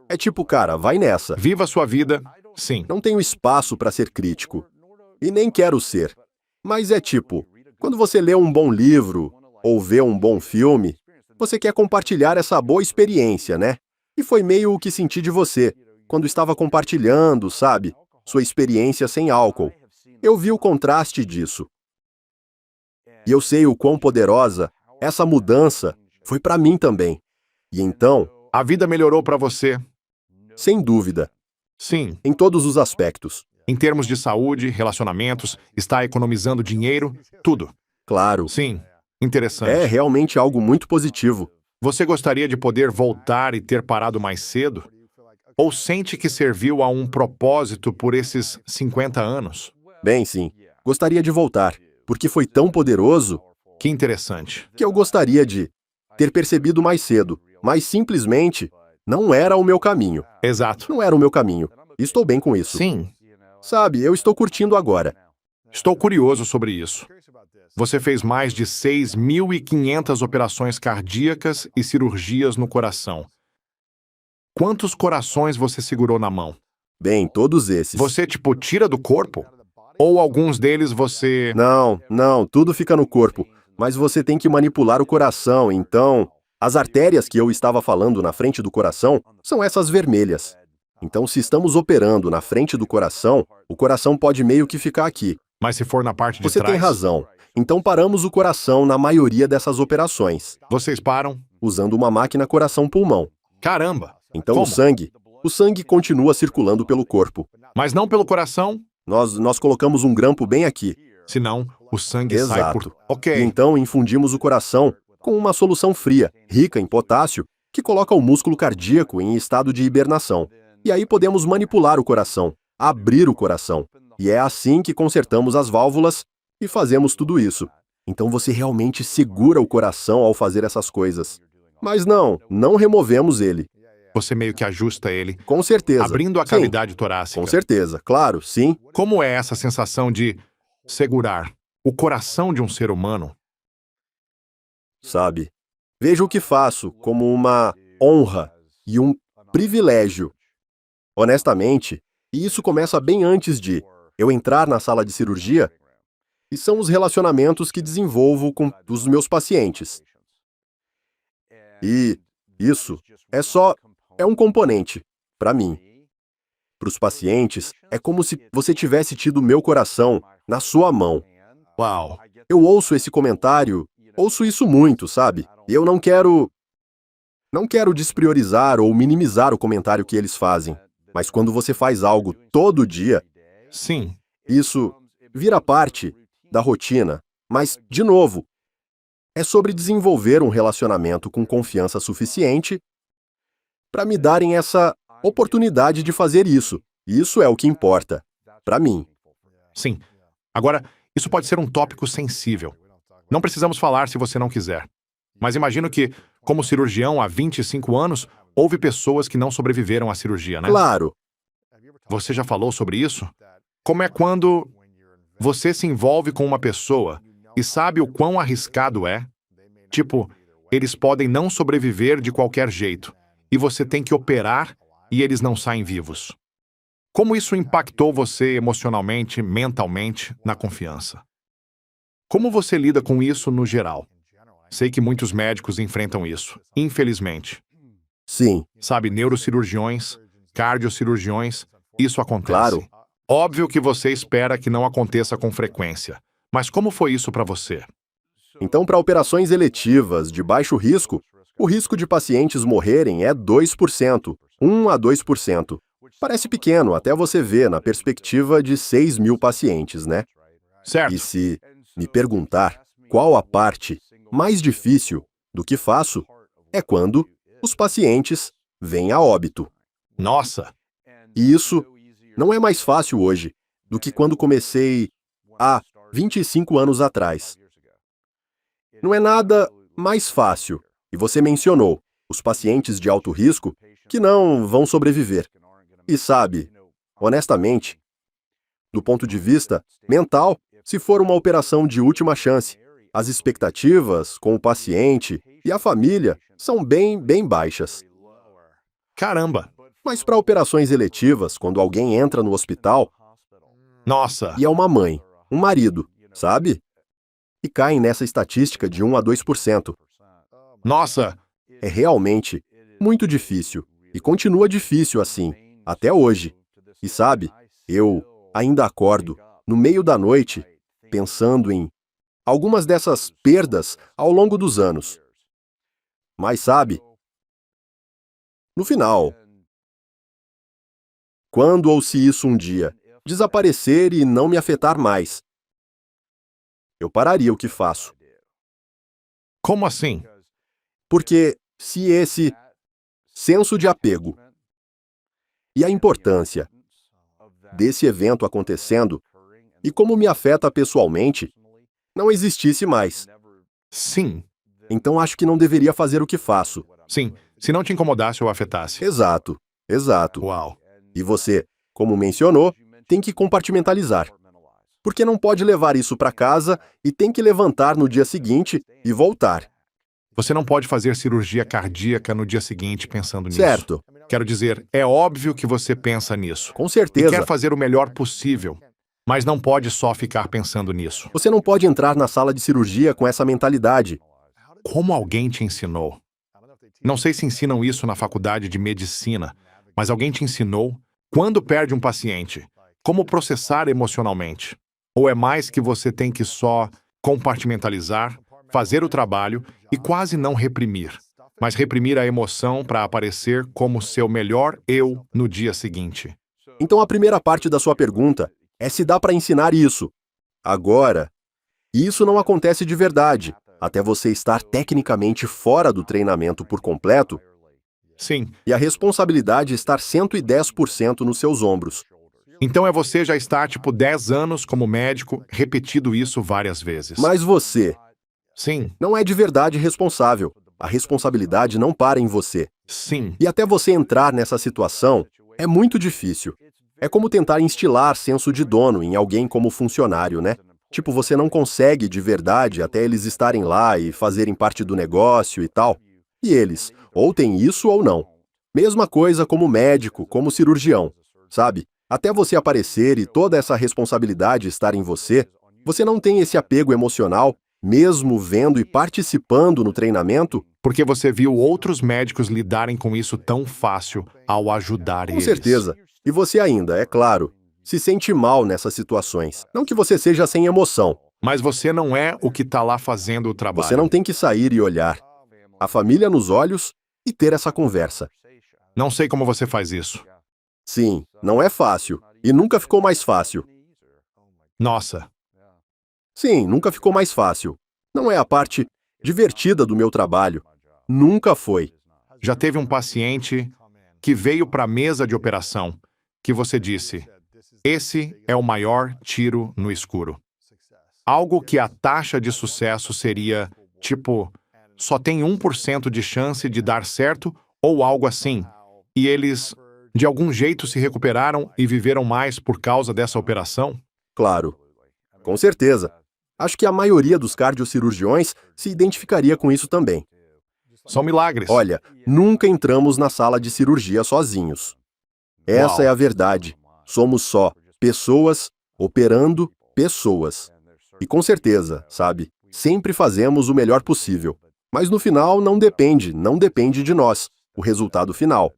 É tipo, cara, vai nessa. Viva a sua vida. Sim. Não tenho espaço para ser crítico. E nem quero ser. Mas é tipo, quando você lê um bom livro ou vê um bom filme, você quer compartilhar essa boa experiência, né? E foi meio o que senti de você, quando estava compartilhando, sabe, sua experiência sem álcool. Eu vi o contraste disso. E eu sei o quão poderosa essa mudança foi para mim também. E então, A vida melhorou para você? sem dúvida, Sim. em todos os aspectos. Em termos de saúde, relacionamentos, está economizando dinheiro, tudo. Claro, Sim. Interessante. é realmente algo muito positivo. Você gostaria de poder voltar e ter parado mais cedo? Ou sente que serviu a um propósito por esses 50 anos? Bem, sim, gostaria de voltar, porque foi tão poderoso Que interessante. que eu gostaria de ter percebido mais cedo, mas simplesmente não era o meu caminho. Exato. Não era o meu caminho. E estou bem com isso. Sim. Sabe, eu estou curtindo agora. Estou curioso sobre isso. Você fez mais de 6.500 operações cardíacas e cirurgias no coração. Quantos corações você segurou na mão? Bem, todos esses. Você, tipo, tira do corpo? Ou alguns deles você... Não, tudo fica no corpo. Mas você tem que manipular o coração, então... As artérias que eu estava falando na frente do coração são essas vermelhas. Então, se estamos operando na frente do coração, o coração pode meio que ficar aqui. Mas se for na parte de Você trás... tem razão. Então, paramos o coração na maioria dessas operações, Vocês param? usando uma máquina coração-pulmão. Caramba! Então, Como? o sangue continua circulando pelo corpo. Mas não pelo coração, Nós colocamos um grampo bem aqui. senão o sangue sai Exato. por... E Ok. então infundimos o coração com uma solução fria, rica em potássio, que coloca o músculo cardíaco em estado de hibernação. E aí podemos manipular o coração, abrir o coração. E é assim que consertamos as válvulas e fazemos tudo isso. Então você realmente segura o coração ao fazer essas coisas. Mas não removemos ele. Você meio que ajusta ele, Com certeza. abrindo a Sim, cavidade torácica. com certeza, claro, sim. Como é essa sensação de segurar o coração de um ser humano? Sabe? Vejo o que faço como uma honra e um privilégio. Honestamente, e isso começa bem antes de eu entrar na sala de cirurgia, e são os relacionamentos que desenvolvo com os meus pacientes. E isso é um componente, para mim. Para os pacientes, é como se você tivesse tido meu coração na sua mão. Uau! Eu ouço esse comentário, ouço isso muito, sabe? E eu não quero despriorizar ou minimizar o comentário que eles fazem. Mas quando você faz algo todo dia, Sim. isso vira parte da rotina. Mas, de novo, é sobre desenvolver um relacionamento com confiança suficiente para me darem essa oportunidade de fazer isso. Isso é o que importa, para mim. Sim. Agora, isso pode ser um tópico sensível. Não precisamos falar se você não quiser. Mas imagino que, como cirurgião há 25 anos, houve pessoas que não sobreviveram à cirurgia, né? Claro, Você já falou sobre isso? Como é quando você se envolve com uma pessoa e sabe o quão arriscado é? Tipo, eles podem não sobreviver de qualquer jeito, e você tem que operar e eles não saem vivos. Como isso impactou você emocionalmente, mentalmente, na confiança? Como você lida com isso no geral? Sei que muitos médicos enfrentam isso, infelizmente. sim, Sabe, neurocirurgiões, cardiocirurgiões, isso acontece. Claro. Óbvio que você espera que não aconteça com frequência. Mas como foi isso para você? Então, para operações eletivas de baixo risco, o risco de pacientes morrerem é 2%, 1 a 2%. Parece pequeno até você ver na perspectiva de 6.000 pacientes, né? Certo. E se me perguntar qual a parte mais difícil do que faço, é quando os pacientes vêm a óbito. Nossa, E isso não é mais fácil hoje do que quando comecei há 25 anos atrás. Não é nada mais fácil. E você mencionou os pacientes de alto risco que não vão sobreviver. E sabe, honestamente, do ponto de vista mental, se for uma operação de última chance, as expectativas com o paciente e a família são bem baixas. caramba. Mas para operações eletivas, quando alguém entra no hospital Nossa, e é uma mãe, um marido, sabe? E caem nessa estatística de 1 a 2%. nossa, É realmente muito difícil. E continua difícil assim, até hoje. E sabe, eu ainda acordo no meio da noite, pensando em algumas dessas perdas ao longo dos anos. Mas sabe, no final, quando ou se isso um dia desaparecer e não me afetar mais, eu pararia o que faço. Como assim? Porque se esse senso de apego e a importância desse evento acontecendo e como me afeta pessoalmente não existisse mais, Sim, então acho que não deveria fazer o que faço. sim. Se não te incomodasse ou afetasse. Exato, exato. Uau. E você, como mencionou, tem que compartimentalizar. Porque não pode levar isso para casa e tem que levantar no dia seguinte e voltar. Você não pode fazer cirurgia cardíaca no dia seguinte pensando nisso. Certo, Quero dizer, é óbvio que você pensa nisso. com E certeza. quer fazer o melhor possível. Mas não pode só ficar pensando nisso. Você não pode entrar na sala de cirurgia com essa mentalidade. Como alguém te ensinou? Não sei se ensinam isso na faculdade de medicina, mas alguém te ensinou, quando perde um paciente, como processar emocionalmente? Ou é mais que você tem que só compartimentalizar, fazer o trabalho e quase não reprimir, mas reprimir a emoção para aparecer como seu melhor eu no dia seguinte? Então a primeira parte da sua pergunta é se dá para ensinar isso. Agora, isso não acontece de verdade, até você estar tecnicamente fora do treinamento por completo Sim. e a responsabilidade estar 110% nos seus ombros. Então é você já estar tipo 10 anos como médico, repetido isso várias vezes. Mas você Sim, não é de verdade responsável. A responsabilidade não para em você. sim, E até você entrar nessa situação, é muito difícil. É como tentar instilar senso de dono em alguém como funcionário, né? Tipo, você não consegue de verdade até eles estarem lá e fazerem parte do negócio e tal. E eles, ou têm isso ou não. Mesma coisa como médico, como cirurgião, sabe? Até você aparecer e toda essa responsabilidade estar em você, você não tem esse apego emocional, mesmo vendo e participando no treinamento. porque você viu outros médicos lidarem com isso tão fácil ao ajudar Com eles. certeza. E você ainda, é claro, se sente mal nessas situações. Não que você seja sem emoção. Mas você não é o que está lá fazendo o trabalho. Você não tem que sair e olhar a família nos olhos e ter essa conversa. Não sei como você faz isso. Sim, não é fácil. E nunca ficou mais fácil. Nossa, Sim, nunca ficou mais fácil. Não é a parte divertida do meu trabalho. Nunca foi. já teve um paciente que veio para a mesa de operação que você disse: esse é o maior tiro no escuro. Algo que a taxa de sucesso seria, tipo, só tem 1% de chance de dar certo ou algo assim. E eles, de algum jeito, se recuperaram e viveram mais por causa dessa operação? Claro. Com certeza. Acho que a maioria dos cardiocirurgiões se identificaria com isso também. São milagres. Olha, nunca entramos na sala de cirurgia sozinhos. Essa Uau. é a verdade. Somos só pessoas operando pessoas. E com certeza, sabe, sempre fazemos o melhor possível. Mas no final não depende de nós, o resultado final.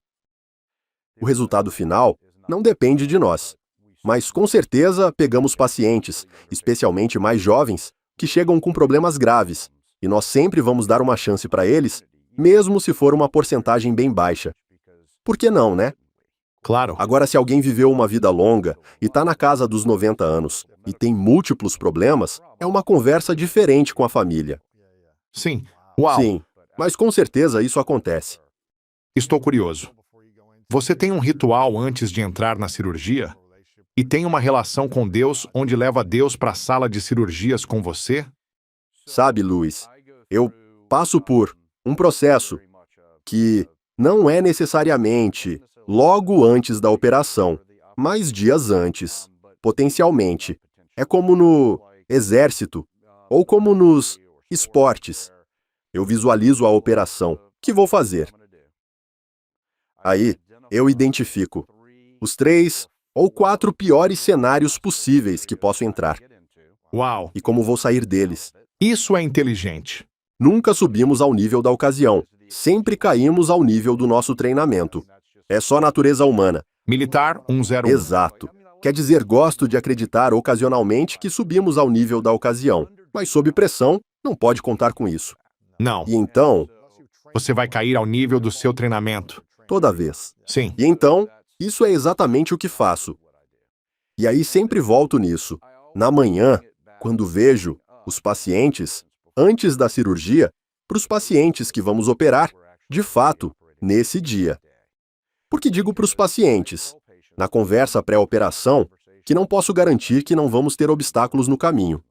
O resultado final não depende de nós. Mas com certeza pegamos pacientes, especialmente mais jovens, que chegam com problemas graves, e nós sempre vamos dar uma chance para eles, mesmo se for uma porcentagem bem baixa. Por que não, né? Claro. Agora, se alguém viveu uma vida longa e está na casa dos 90 anos e tem múltiplos problemas, é uma conversa diferente com a família. Sim. Uau. Sim, mas com certeza isso acontece. Estou curioso. Você tem um ritual antes de entrar na cirurgia? E tem uma relação com Deus onde leva Deus para a sala de cirurgias com você? Sabe, Luiz, eu passo por um processo que não é necessariamente logo antes da operação, mas dias antes, potencialmente. É como no exército ou como nos esportes. Eu visualizo a operação que vou fazer. Aí, eu identifico os 3 ou 4 piores cenários possíveis que posso entrar Uau. e como vou sair deles. Isso é inteligente. Nunca subimos ao nível da ocasião. Sempre caímos ao nível do nosso treinamento. É só natureza humana. Militar 101. Exato. Quer dizer, gosto de acreditar ocasionalmente que subimos ao nível da ocasião, mas sob pressão, não pode contar com isso. Não. E então, Você vai cair ao nível do seu treinamento. toda vez. Sim. E então, isso é exatamente o que faço. E aí sempre volto nisso. Na manhã, quando vejo os pacientes, antes da cirurgia, para os pacientes que vamos operar, de fato, nesse dia. Por que digo para os pacientes, na conversa pré-operação, que não posso garantir que não vamos ter obstáculos no caminho.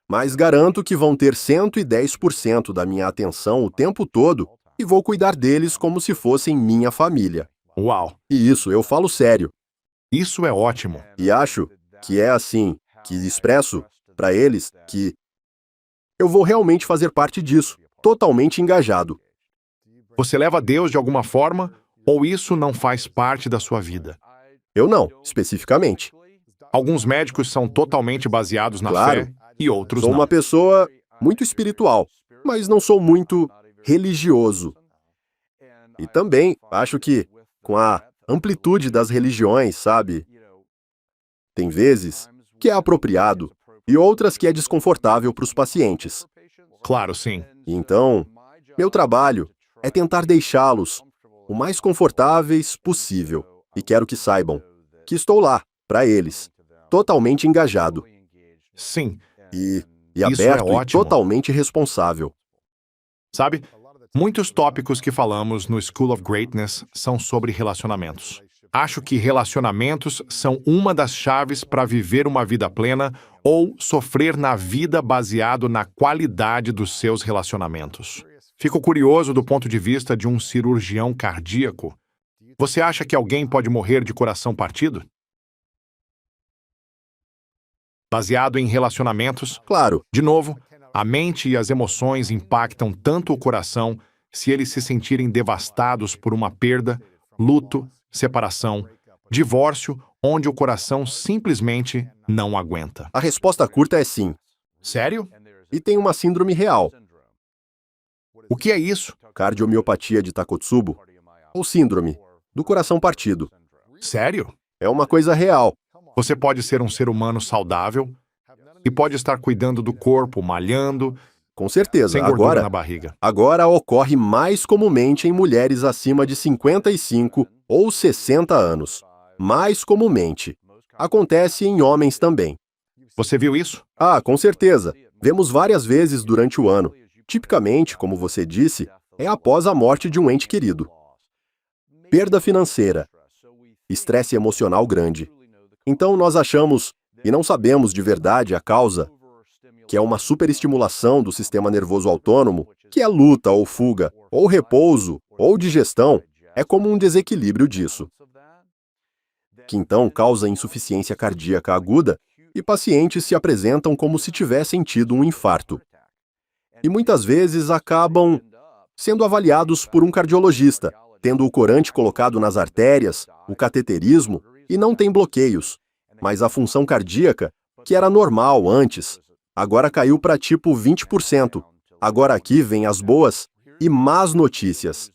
Mas garanto que vão ter 110% da minha atenção o tempo todo e vou cuidar deles como se fossem minha família. Uau. E isso, eu falo sério. Isso é ótimo. E acho que é assim, que expresso para eles que eu vou realmente fazer parte disso, totalmente engajado. Você leva Deus de alguma forma ou isso não faz parte da sua vida? Eu não, especificamente. Alguns médicos são totalmente baseados na Claro. fé e outros Sou não. uma pessoa muito espiritual, mas não sou muito religioso. E também acho que, com a amplitude das religiões, sabe? Tem vezes que é apropriado e outras que é desconfortável para os pacientes. Claro, sim. E então, meu trabalho é tentar deixá-los o mais confortáveis possível. E quero que saibam que estou lá, para eles, totalmente engajado Sim. e Isso é aberto e ótimo. totalmente responsável. Sabe, muitos tópicos que falamos no School of Greatness são sobre relacionamentos. Acho que relacionamentos são uma das chaves para viver uma vida plena ou sofrer na vida baseado na qualidade dos seus relacionamentos. Fico curioso do ponto de vista de um cirurgião cardíaco. Você acha que alguém pode morrer de coração partido? Baseado em relacionamentos, Claro, de novo, a mente e as emoções impactam tanto o coração se eles se sentirem devastados por uma perda, luto, separação, divórcio, onde o coração simplesmente não aguenta. a resposta curta é sim. Sério? E tem uma síndrome real, O que é isso? cardiomiopatia de Takotsubo, ou síndrome do coração partido. Sério? É uma coisa real. Você pode ser um ser humano saudável e pode estar cuidando do corpo, malhando, Com certeza. sem gordura na Agora, barriga. agora ocorre mais comumente em mulheres acima de 55 ou 60 anos. Mais comumente. Acontece em homens também. Você viu isso? Ah, com certeza. Vemos várias vezes durante o ano. Tipicamente, como você disse, é após a morte de um ente querido. Perda financeira. Estresse emocional grande. Então nós achamos, e não sabemos de verdade a causa, que é uma superestimulação do sistema nervoso autônomo, que é luta ou fuga, ou repouso, ou digestão, é como um desequilíbrio disso, que então causa insuficiência cardíaca aguda e pacientes se apresentam como se tivessem tido um infarto. E muitas vezes acabam sendo avaliados por um cardiologista, tendo o corante colocado nas artérias, o cateterismo, e não tem bloqueios. Mas a função cardíaca, que era normal antes, agora caiu para tipo 20%. Agora aqui vem as boas e más notícias.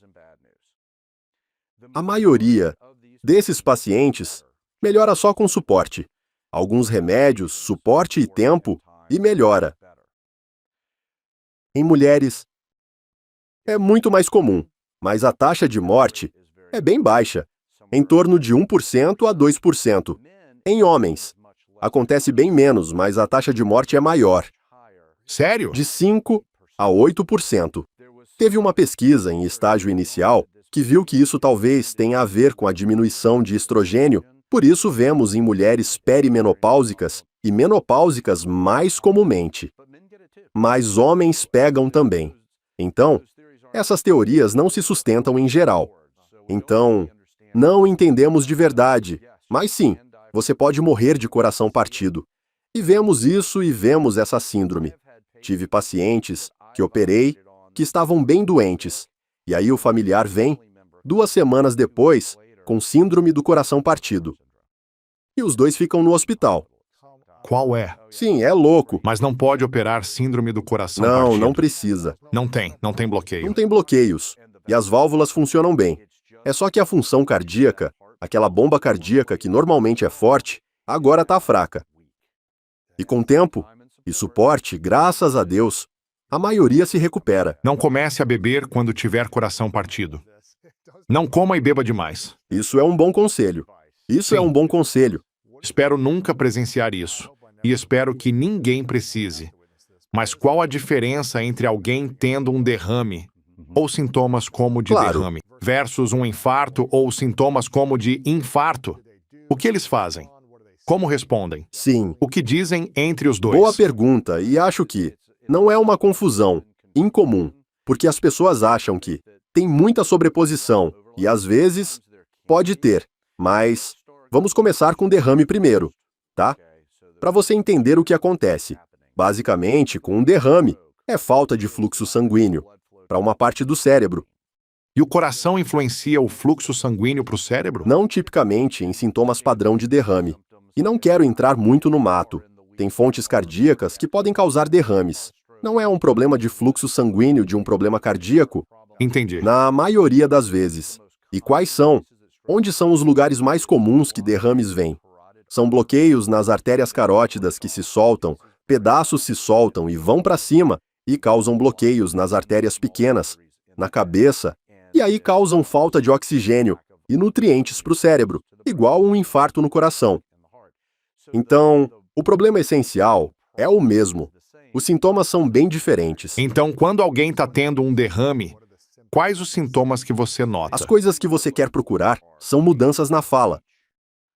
A maioria desses pacientes melhora só com suporte. Alguns remédios, suporte e tempo, e melhora. Em mulheres, é muito mais comum, mas a taxa de morte é bem baixa, em torno de 1% a 2%. Em homens, acontece bem menos, mas a taxa de morte é maior, Sério? de 5% a 8%. Teve uma pesquisa em estágio inicial que viu que isso talvez tenha a ver com a diminuição de estrogênio, por isso vemos em mulheres perimenopáusicas e menopáusicas mais comumente. Mas homens pegam também. Então, essas teorias não se sustentam em geral. Então, não entendemos de verdade, mas sim, você pode morrer de coração partido. E vemos isso e vemos essa síndrome. Tive pacientes que operei que estavam bem doentes, e aí o familiar vem, 2 semanas depois, com síndrome do coração partido. E os dois ficam no hospital. Qual é? Sim, é louco. Mas não pode operar síndrome do coração Não, partido. não precisa. Não tem bloqueio. Não tem bloqueios. E as válvulas funcionam bem. É só que a função cardíaca Aquela bomba cardíaca que normalmente é forte, agora está fraca. E com o tempo e suporte, graças a Deus, a maioria se recupera. Não comece a beber quando tiver coração partido. Não coma e beba demais. Isso é um bom conselho. Isso é Sim. um bom conselho. Espero nunca presenciar isso. E espero que ninguém precise. Mas qual a diferença entre alguém tendo um derrame ou sintomas como de Claro. derrame versus um infarto ou sintomas como de infarto? O que eles fazem? Como respondem? Sim. O que dizem entre os dois? Boa pergunta, e acho que não é uma confusão incomum, porque as pessoas acham que tem muita sobreposição e às vezes pode ter, mas vamos começar com derrame primeiro, tá? Para você entender o que acontece. Basicamente, com um derrame, é falta de fluxo sanguíneo para uma parte do cérebro. E o coração influencia o fluxo sanguíneo para o cérebro? Não tipicamente em sintomas padrão de derrame. E não quero entrar muito no mato. Tem fontes cardíacas que podem causar derrames. Não é um problema de fluxo sanguíneo de um problema cardíaco, Entendi. na maioria das vezes. E quais são? Onde são os lugares mais comuns que derrames vêm? São bloqueios nas artérias carótidas que se soltam, pedaços se soltam e vão para cima e causam bloqueios nas artérias pequenas, na cabeça, e aí causam falta de oxigênio e nutrientes para o cérebro, igual um infarto no coração. Então, o problema essencial é o mesmo. Os sintomas são bem diferentes. Então, quando alguém está tendo um derrame, quais os sintomas que você nota? As coisas que você quer procurar são mudanças na fala.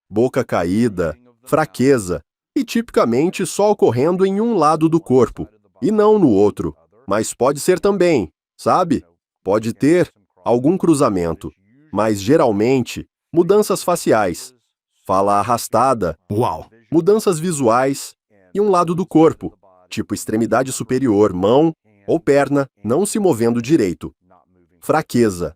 Boca caída, fraqueza, e tipicamente só ocorrendo em um lado do corpo, e não no outro. Mas pode ser também, sabe? Pode ter algum cruzamento, mas geralmente mudanças faciais, fala arrastada, Uau! mudanças visuais e um lado do corpo, tipo extremidade superior, mão ou perna, não se movendo direito. Fraqueza.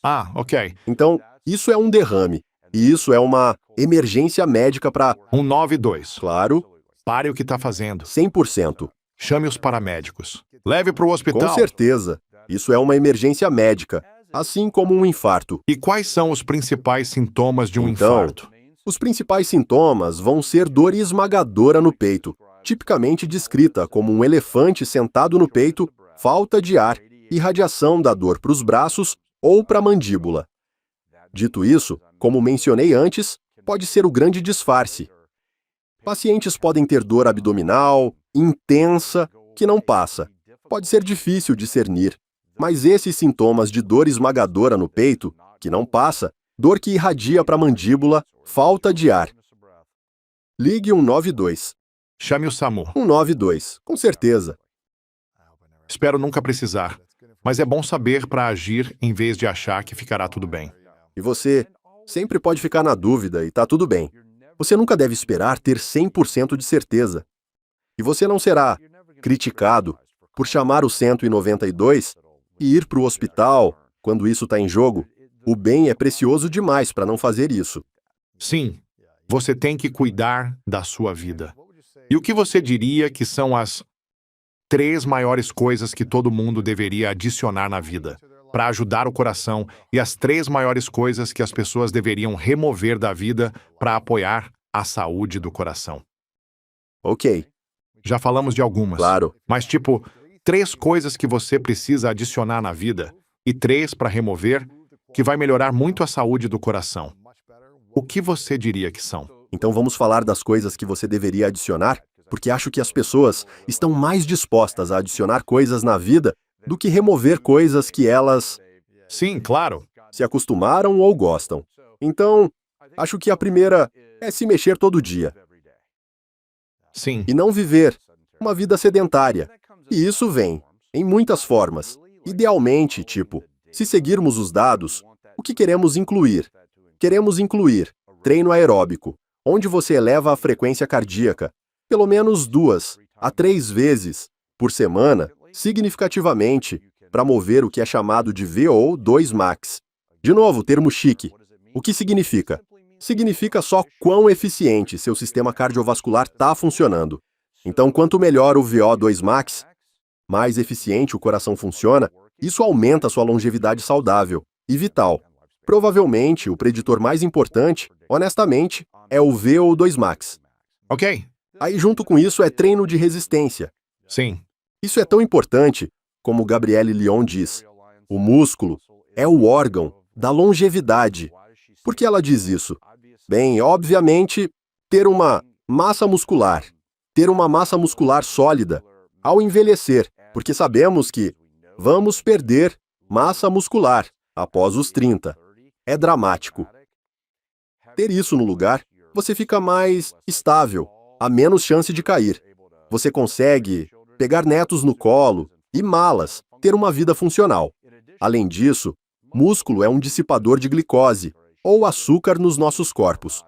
Ah, ok. Então, isso é um derrame. E isso é uma emergência médica para, 192. claro, Pare o que está fazendo. 100%. Chame os paramédicos. Leve para o Com hospital. certeza. Isso é uma emergência médica, assim como um infarto. E quais são os principais sintomas de um Então, infarto? Os principais sintomas vão ser dor esmagadora no peito, tipicamente descrita como um elefante sentado no peito, falta de ar, irradiação da dor para os braços ou para a mandíbula. Dito isso, como mencionei antes, pode ser o grande disfarce. Pacientes podem ter dor abdominal, intensa, que não passa. Pode ser difícil discernir, mas esses sintomas de dor esmagadora no peito, que não passa, dor que irradia para a mandíbula, falta de ar. Ligue 192. Chame o SAMU. 192, com certeza. Espero nunca precisar. Mas é bom saber para agir em vez de achar que ficará tudo bem. E você sempre pode ficar na dúvida e tá tudo bem. Você nunca deve esperar ter 100% de certeza. E você não será criticado por chamar o 192 e ir para o hospital quando isso está em jogo. O bem é precioso demais para não fazer isso. Sim, você tem que cuidar da sua vida. E o que você diria que são as 3 maiores coisas que todo mundo deveria adicionar na vida para ajudar o coração e as 3 maiores coisas que as pessoas deveriam remover da vida para apoiar a saúde do coração? Ok, Já falamos de algumas. claro. Mas, tipo, 3 coisas que você precisa adicionar na vida e 3 para remover, que vai melhorar muito a saúde do coração. O que você diria que são? Então vamos falar das coisas que você deveria adicionar, porque acho que as pessoas estão mais dispostas a adicionar coisas na vida do que remover coisas que elas Sim, claro. se acostumaram ou gostam. Então, acho que a primeira é se mexer todo dia Sim. e não viver uma vida sedentária. E isso vem em muitas formas. Idealmente, tipo, se seguirmos os dados, o que queremos incluir? Queremos incluir treino aeróbico, onde você eleva a frequência cardíaca, pelo menos 2 a 3 vezes por semana, significativamente, para mover o que é chamado de VO2 max. De novo, termo chique. O que significa? Significa só quão eficiente seu sistema cardiovascular está funcionando. Então, quanto melhor o VO2 max, mais eficiente o coração funciona, isso aumenta sua longevidade saudável e vital. Provavelmente, o preditor mais importante, honestamente, é o VO2 Max. Ok? Aí, junto com isso, é treino de resistência. Sim. Isso é tão importante, como Gabrielle Lyon diz. O músculo é o órgão da longevidade. Por que ela diz isso? Bem, obviamente, ter uma massa muscular sólida ao envelhecer, porque sabemos que vamos perder massa muscular após os 30. É dramático. Ter isso no lugar, você fica mais estável, há menos chance de cair. Você consegue pegar netos no colo e malas, ter uma vida funcional. Além disso, músculo é um dissipador de glicose, ou açúcar nos nossos corpos.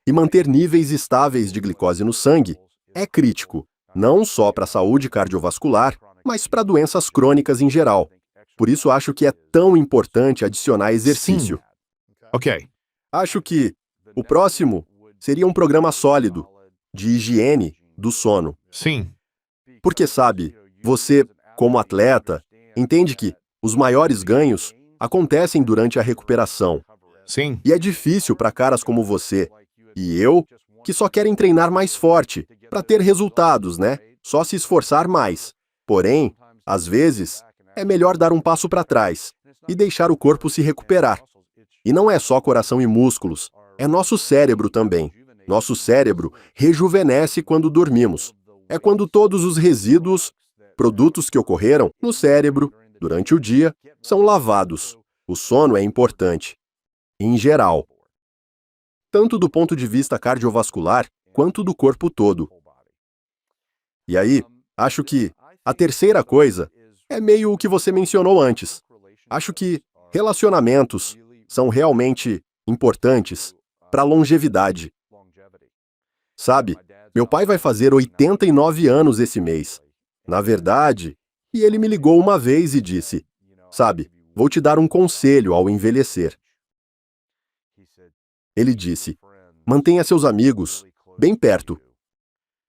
E manter níveis estáveis de glicose no sangue é crítico, não só para a saúde cardiovascular, mas para doenças crônicas em geral. Por isso acho que é tão importante adicionar exercício. Sim. Ok. Acho que o próximo seria um programa sólido de higiene do sono. Sim. Porque, sabe, você, como atleta, entende que os maiores ganhos acontecem durante a recuperação. Sim. E é difícil para caras como você e eu, que só querem treinar mais forte, para ter resultados, né? Só se esforçar mais. Porém, às vezes, é melhor dar um passo para trás e deixar o corpo se recuperar. E não é só coração e músculos, é nosso cérebro também. Nosso cérebro rejuvenesce quando dormimos. É quando todos os resíduos, produtos que ocorreram no cérebro durante o dia, são lavados. O sono é importante, em geral, tanto do ponto de vista cardiovascular quanto do corpo todo. E aí, acho que a terceira coisa é meio o que você mencionou antes. Acho que relacionamentos são realmente importantes para a longevidade. Sabe, meu pai vai fazer 89 anos esse mês. Na verdade, e ele me ligou uma vez e disse, sabe, vou te dar um conselho ao envelhecer. Ele disse, mantenha seus amigos bem perto.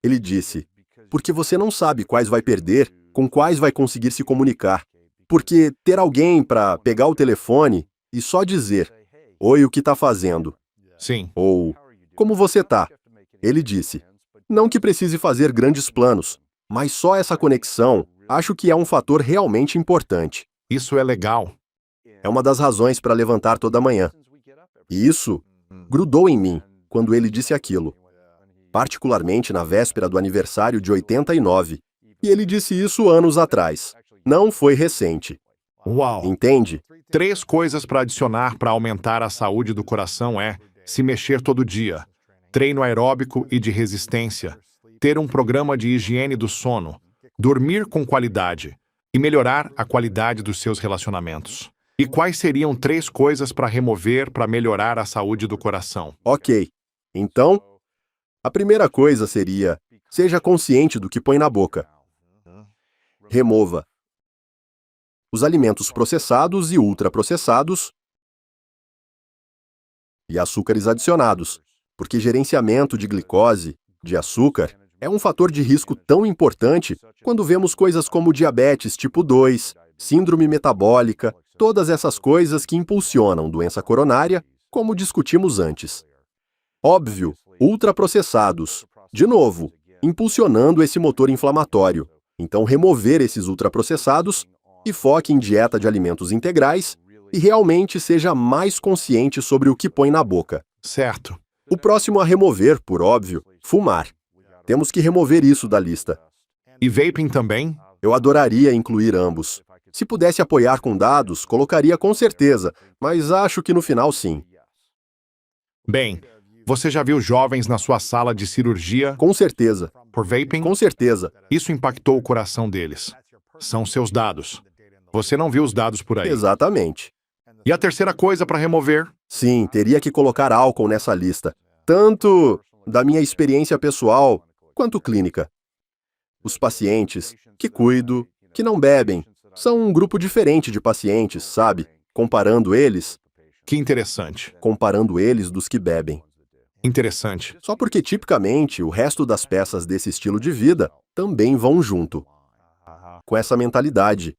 Ele disse, porque você não sabe quais vai perder, com quais vai conseguir se comunicar. Porque ter alguém para pegar o telefone e só dizer, oi, o que tá fazendo? Sim. Ou, como você tá? Ele disse, não que precise fazer grandes planos, mas só essa conexão, acho que é um fator realmente importante. Isso é legal. É uma das razões para levantar toda manhã. E isso grudou em mim quando ele disse aquilo, particularmente na véspera do aniversário de 89. E ele disse isso anos atrás. Não foi recente. Uau! Entende? 3 coisas para adicionar para aumentar a saúde do coração é se mexer todo dia, treino aeróbico e de resistência, ter um programa de higiene do sono, dormir com qualidade e melhorar a qualidade dos seus relacionamentos. E quais seriam 3 coisas para remover para melhorar a saúde do coração? Ok. Então, a primeira coisa seria, seja consciente do que põe na boca. Remova os alimentos processados e ultraprocessados e açúcares adicionados, porque gerenciamento de glicose, de açúcar, é um fator de risco tão importante quando vemos coisas como diabetes tipo 2, síndrome metabólica, todas essas coisas que impulsionam doença coronária, como discutimos antes. Óbvio, ultraprocessados, de novo, impulsionando esse motor inflamatório. Então, remover esses ultraprocessados e foque em dieta de alimentos integrais e realmente seja mais consciente sobre o que põe na boca. Certo. O próximo a remover, por óbvio, fumar. Temos que remover isso da lista. E vaping também? Eu adoraria incluir ambos. Se pudesse apoiar com dados, colocaria com certeza, mas acho que no final sim. Bem, você já viu jovens na sua sala de cirurgia Com certeza. por vaping? Com certeza. Isso impactou o coração deles. São seus dados. Você não viu os dados por aí. Exatamente. E a terceira coisa para remover? Sim, teria que colocar álcool nessa lista. Tanto da minha experiência pessoal, quanto clínica. Os pacientes que cuido, que não bebem, são um grupo diferente de pacientes, sabe? Comparando eles dos que bebem. Interessante. Só porque, tipicamente, o resto das peças desse estilo de vida também vão junto. Com essa mentalidade.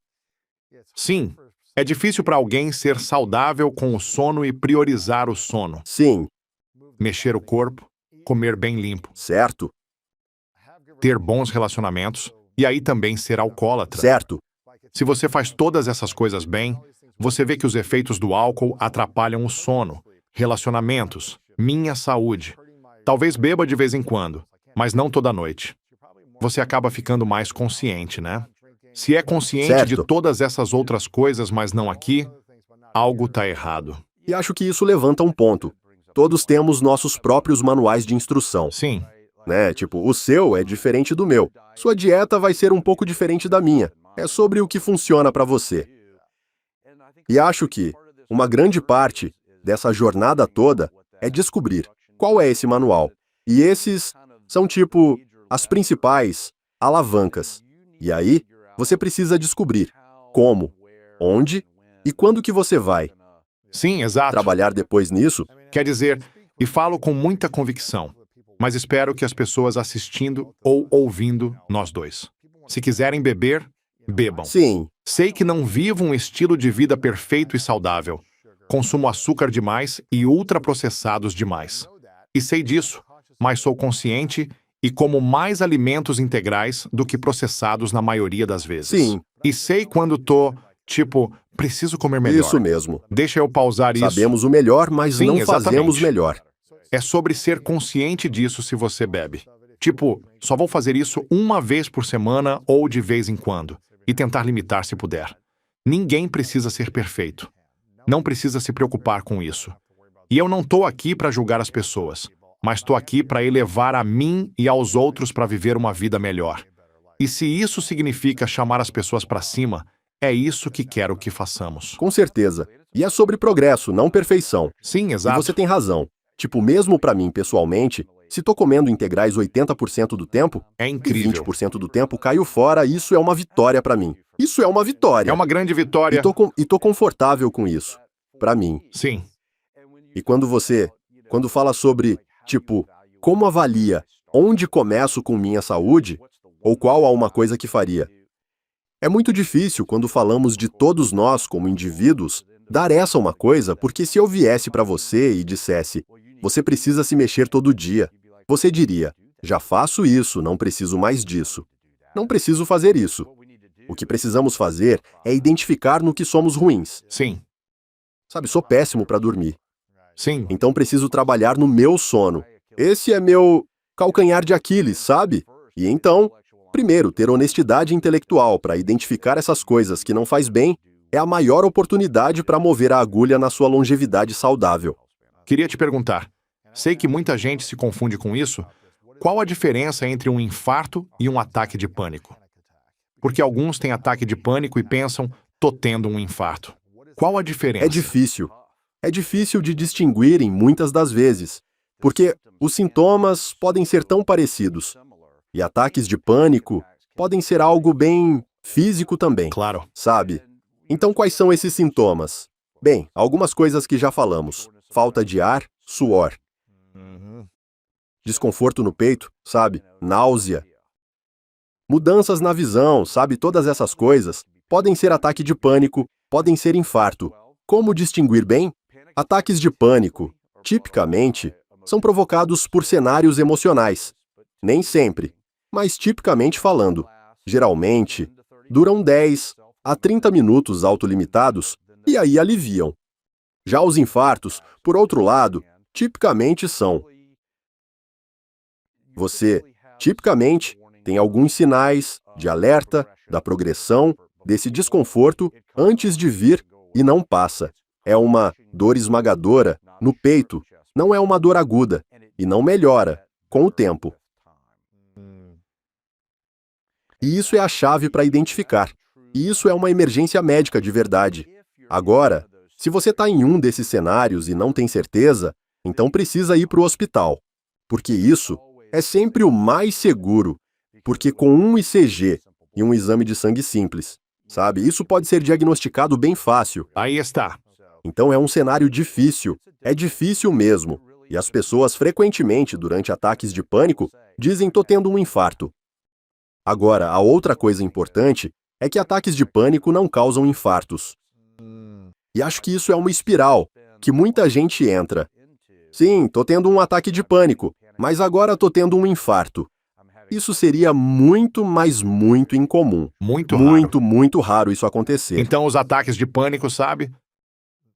Sim, É difícil para alguém ser saudável com o sono e priorizar o sono. Sim, Mexer o corpo, comer bem limpo, certo, ter bons relacionamentos e aí também ser alcoólatra. certo. Se você faz todas essas coisas bem, você vê que os efeitos do álcool atrapalham o sono, relacionamentos, minha saúde. Talvez beba de vez em quando, mas não toda noite. Você acaba ficando mais consciente, né? Se é consciente de Certo. todas essas outras coisas, mas não aqui, algo tá errado. E acho que isso levanta um ponto. Todos temos nossos próprios manuais de instrução, Sim, né? Tipo, o seu é diferente do meu. Sua dieta vai ser um pouco diferente da minha. É sobre o que funciona para você. E acho que uma grande parte dessa jornada toda é descobrir qual é esse manual. E esses são tipo as principais alavancas. E aí, você precisa descobrir como, onde e quando que você vai sim, exato. trabalhar depois nisso. Quer dizer, e falo com muita convicção, mas espero que as pessoas assistindo ou ouvindo nós dois. Se quiserem beber, bebam. Sim, Sei que não vivo um estilo de vida perfeito e saudável. Consumo açúcar demais e ultraprocessados demais. E sei disso, mas sou consciente e como mais alimentos integrais do que processados na maioria das vezes. Sim. E sei quando tô, tipo, preciso comer melhor. isso mesmo. Deixa eu pausar isso. Sabemos o melhor, mas Sim, não exatamente. fazemos melhor. É sobre ser consciente disso se você bebe. Tipo, só vou fazer isso uma vez por semana ou de vez em quando. E tentar limitar se puder. Ninguém precisa ser perfeito. Não precisa se preocupar com isso. E eu não tô aqui para julgar as pessoas, mas tô aqui para elevar a mim e aos outros para viver uma vida melhor. E se isso significa chamar as pessoas para cima, é isso que quero que façamos. Com certeza. E é sobre progresso, não perfeição. Sim, E exato. você tem razão. Tipo, mesmo pra mim, pessoalmente, se tô comendo integrais 80% do tempo, É e incrível. 20% do tempo caio fora, isso é uma vitória pra mim. Isso é uma vitória. É uma grande vitória. E tô confortável com isso. Pra mim. Sim, E quando fala sobre, tipo, como avalia onde começo com minha saúde, ou qual a uma coisa que faria. É muito difícil quando falamos de todos nós como indivíduos, dar essa uma coisa, porque se eu viesse pra você e dissesse, você precisa se mexer todo dia, você diria, já faço isso, não preciso mais disso. Não preciso fazer isso. O que precisamos fazer é identificar no que somos ruins. sim, Sabe, sou péssimo pra dormir. sim. Então preciso trabalhar no meu sono. Esse é meu calcanhar de Aquiles, sabe? E então, primeiro, ter honestidade intelectual para identificar essas coisas que não faz bem é a maior oportunidade para mover a agulha na sua longevidade saudável. Queria te perguntar, sei que muita gente se confunde com isso, qual a diferença entre um infarto e um ataque de pânico? Porque alguns têm ataque de pânico e pensam, tô tendo um infarto. Qual a diferença? É difícil. É difícil de distinguirem muitas das vezes, porque os sintomas podem ser tão parecidos. E ataques de pânico podem ser algo bem físico também. Claro. Sabe? Então, quais são esses sintomas? Bem, algumas coisas que já falamos. Falta de ar, suor. Desconforto no peito, sabe? Náusea. Mudanças na visão, sabe? Todas essas coisas podem ser ataque de pânico, podem ser infarto. Como distinguir bem? Ataques de pânico, tipicamente, são provocados por cenários emocionais. Nem sempre, mas tipicamente falando. Geralmente, duram 10 a 30 minutos autolimitados e aí aliviam. Já os infartos, por outro lado, tipicamente são. Você, tipicamente, tem alguns sinais de alerta da progressão desse desconforto antes de vir e não passa. É uma dor esmagadora no peito, não é uma dor aguda e não melhora com o tempo. E isso é a chave para identificar. E isso é uma emergência médica de verdade. Agora, se você está em um desses cenários e não tem certeza, então precisa ir para o hospital. Porque isso é sempre o mais seguro. Porque com um ECG e um exame de sangue simples, sabe? Isso pode ser diagnosticado bem fácil. Aí está. Então é um cenário difícil. É difícil mesmo. E as pessoas frequentemente, durante ataques de pânico, dizem tô tendo um infarto. Agora, a outra coisa importante é que ataques de pânico não causam infartos. E acho que isso é uma espiral que muita gente entra. Sim, tô tendo um ataque de pânico, mas agora tô tendo um infarto. Isso seria muito, mas muito incomum. Muito raro. Muito, muito raro isso acontecer. Então os ataques de pânico, sabe?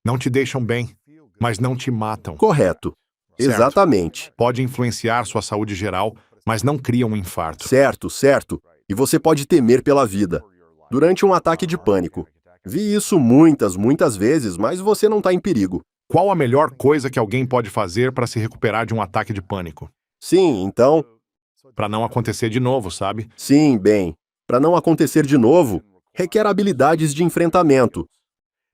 Não te deixam bem, mas não te matam. Correto. Certo. Exatamente. Pode influenciar sua saúde geral, mas não cria um infarto. Certo, certo. E você pode temer pela vida. Durante um ataque de pânico. Vi isso muitas vezes, mas você não está em perigo. Qual a melhor coisa que alguém pode fazer para se recuperar de um ataque de pânico? Sim, então... Para não acontecer de novo, sabe? Sim, bem. Para não acontecer de novo, requer habilidades de enfrentamento.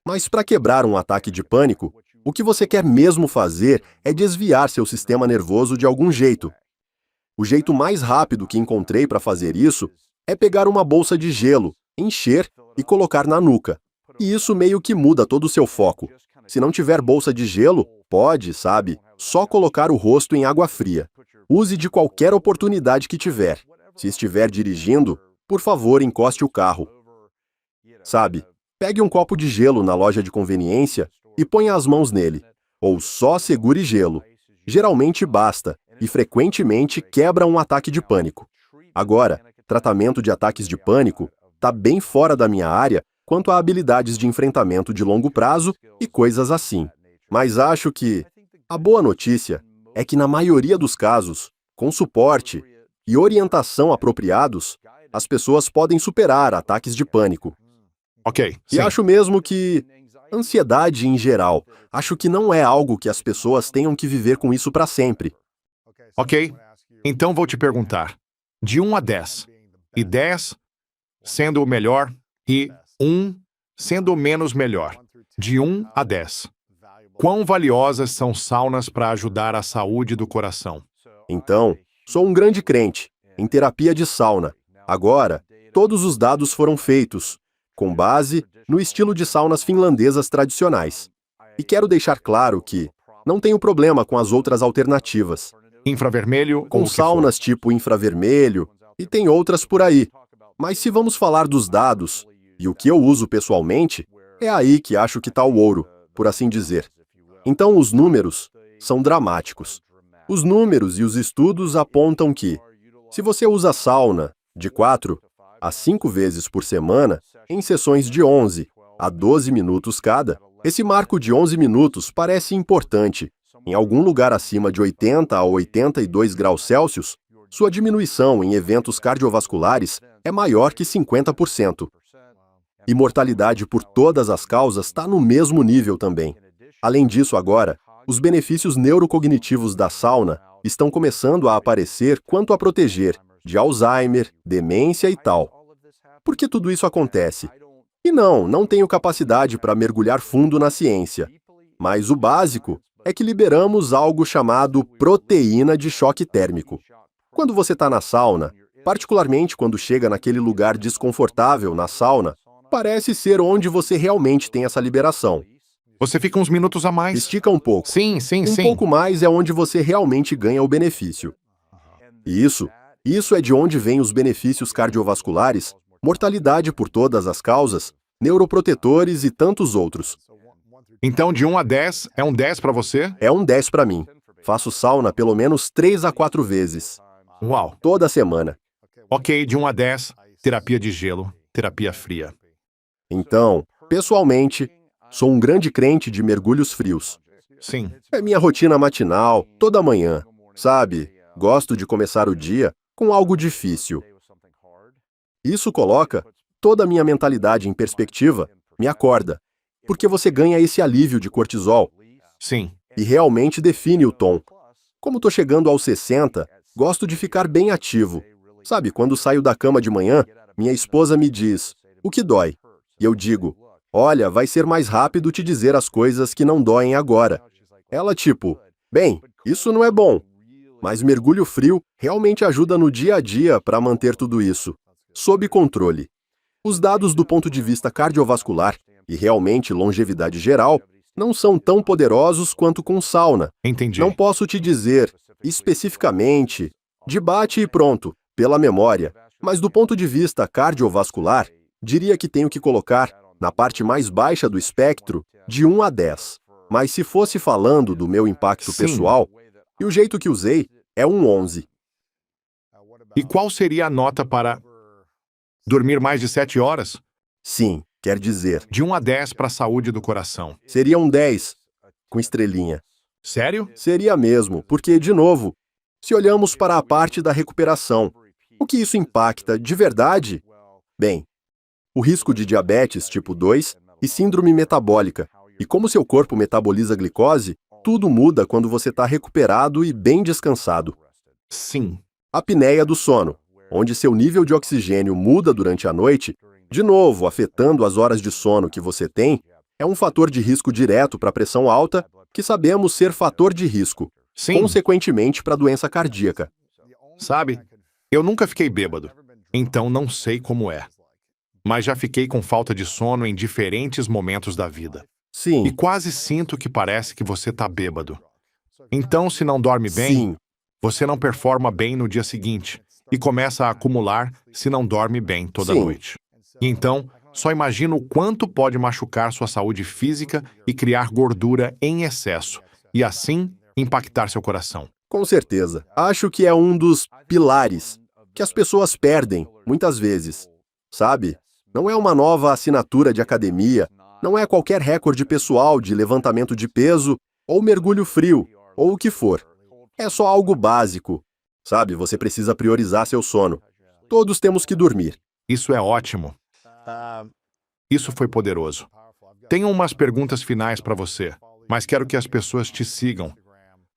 Mas para quebrar um ataque de pânico, o que você quer mesmo fazer é desviar seu sistema nervoso de algum jeito. O jeito mais rápido que encontrei para fazer isso é pegar uma bolsa de gelo, encher e colocar na nuca. E isso meio que muda todo o seu foco. Se não tiver bolsa de gelo, pode, sabe, só colocar o rosto em água fria. Use de qualquer oportunidade que tiver. Se estiver dirigindo, por favor, encoste o carro. Sabe, pegue um copo de gelo na loja de conveniência e ponha as mãos nele. Ou só segure gelo. Geralmente basta, e frequentemente quebra um ataque de pânico. Agora, tratamento de ataques de pânico está bem fora da minha área quanto a habilidades de enfrentamento de longo prazo e coisas assim. Mas acho que a boa notícia é que na maioria dos casos, com suporte e orientação apropriados, as pessoas podem superar ataques de pânico. Ok, E sim. acho mesmo que ansiedade em geral, acho que não é algo que as pessoas tenham que viver com isso para sempre. Ok, então vou te perguntar. De 1 a 10, e 10 sendo o melhor, e 1 sendo o menos melhor. De 1 a 10. Quão valiosas são saunas para ajudar a saúde do coração? Então, sou um grande crente em terapia de sauna. Agora, todos os dados foram feitos, com base no estilo de saunas finlandesas tradicionais. E quero deixar claro que não tenho problema com as outras alternativas. Infravermelho Com ou o que saunas tipo infravermelho, e tem outras por aí. Mas se vamos falar dos dados, e o que eu uso pessoalmente, é aí que acho que está o ouro, por assim dizer. Então os números são dramáticos. Os números e os estudos apontam que, se você usa sauna de 4 a 5 vezes por semana, em sessões de 11 a 12 minutos cada, esse marco de 11 minutos parece importante. Em algum lugar acima de 80 a 82 graus Celsius, sua diminuição em eventos cardiovasculares é maior que 50%. E mortalidade por todas as causas está no mesmo nível também. Além disso, agora, os benefícios neurocognitivos da sauna estão começando a aparecer quanto a proteger de Alzheimer, demência e tal. Por que tudo isso acontece? E não tenho capacidade para mergulhar fundo na ciência. Mas o básico é que liberamos algo chamado proteína de choque térmico. Quando você está na sauna, particularmente quando chega naquele lugar desconfortável na sauna, parece ser onde você realmente tem essa liberação. Você fica uns minutos a mais. Estica um pouco. Sim. Um pouco mais é onde você realmente ganha o benefício. E isso é de onde vêm os benefícios cardiovasculares, mortalidade por todas as causas, neuroprotetores e tantos outros. Então, de 1 a 10, é um 10 para você? É um 10 para mim. Faço sauna pelo menos 3 a 4 vezes, Uau. toda semana. Ok, de 1 a 10, terapia de gelo, terapia fria. Então, pessoalmente, sou um grande crente de mergulhos frios. Sim. É minha rotina matinal, toda manhã, sabe? Gosto de começar o dia com algo difícil. Isso coloca toda a minha mentalidade em perspectiva, me acorda, porque você ganha esse alívio de cortisol Sim. e realmente define o tom. Como tô chegando aos 60, gosto de ficar bem ativo. Sabe, quando saio da cama de manhã, minha esposa me diz, o que dói? E eu digo, olha, vai ser mais rápido te dizer as coisas que não doem agora. Ela tipo, bem, isso não é bom. Mas mergulho frio realmente ajuda no dia a dia para manter tudo isso sob controle. Os dados do ponto de vista cardiovascular e realmente longevidade geral não são tão poderosos quanto com sauna. Entendi. Não posso te dizer, especificamente, debate e pronto, pela memória, mas do ponto de vista cardiovascular, diria que tenho que colocar na parte mais baixa do espectro, de 1 a 10. Mas se fosse falando do meu impacto Sim. pessoal, e o jeito que usei é um 11. E qual seria a nota para dormir mais de 7 horas? Sim, quer dizer, De 1 a 10 para a saúde do coração. seria um 10, com estrelinha. Sério? Seria mesmo, porque, de novo, se olhamos para a parte da recuperação, o que isso impacta de verdade? Bem, o risco de diabetes tipo 2 e síndrome metabólica, e como seu corpo metaboliza glicose, tudo muda quando você está recuperado e bem descansado. Sim. A apneia do sono, onde seu nível de oxigênio muda durante a noite, de novo afetando as horas de sono que você tem, é um fator de risco direto para a pressão alta, que sabemos ser fator de risco, Sim. consequentemente para a doença cardíaca. Sabe, eu nunca fiquei bêbado, então não sei como é. Mas já fiquei com falta de sono em diferentes momentos da vida. E Sim, quase sinto que parece que você tá bêbado. Então, se não dorme bem, sim, você não performa bem no dia seguinte e começa a acumular se não dorme bem toda Sim. noite. E então, só imagina o quanto pode machucar sua saúde física e criar gordura em excesso, e assim impactar seu coração. com certeza. Acho que é um dos pilares que as pessoas perdem, muitas vezes. Sabe? Não é uma nova assinatura de academia, não é qualquer recorde pessoal de levantamento de peso, ou mergulho frio, ou o que for. É só algo básico. Sabe? Você precisa priorizar seu sono. Todos temos que dormir. Isso é ótimo. Isso foi poderoso. Tenho umas perguntas finais para você, mas quero que as pessoas te sigam.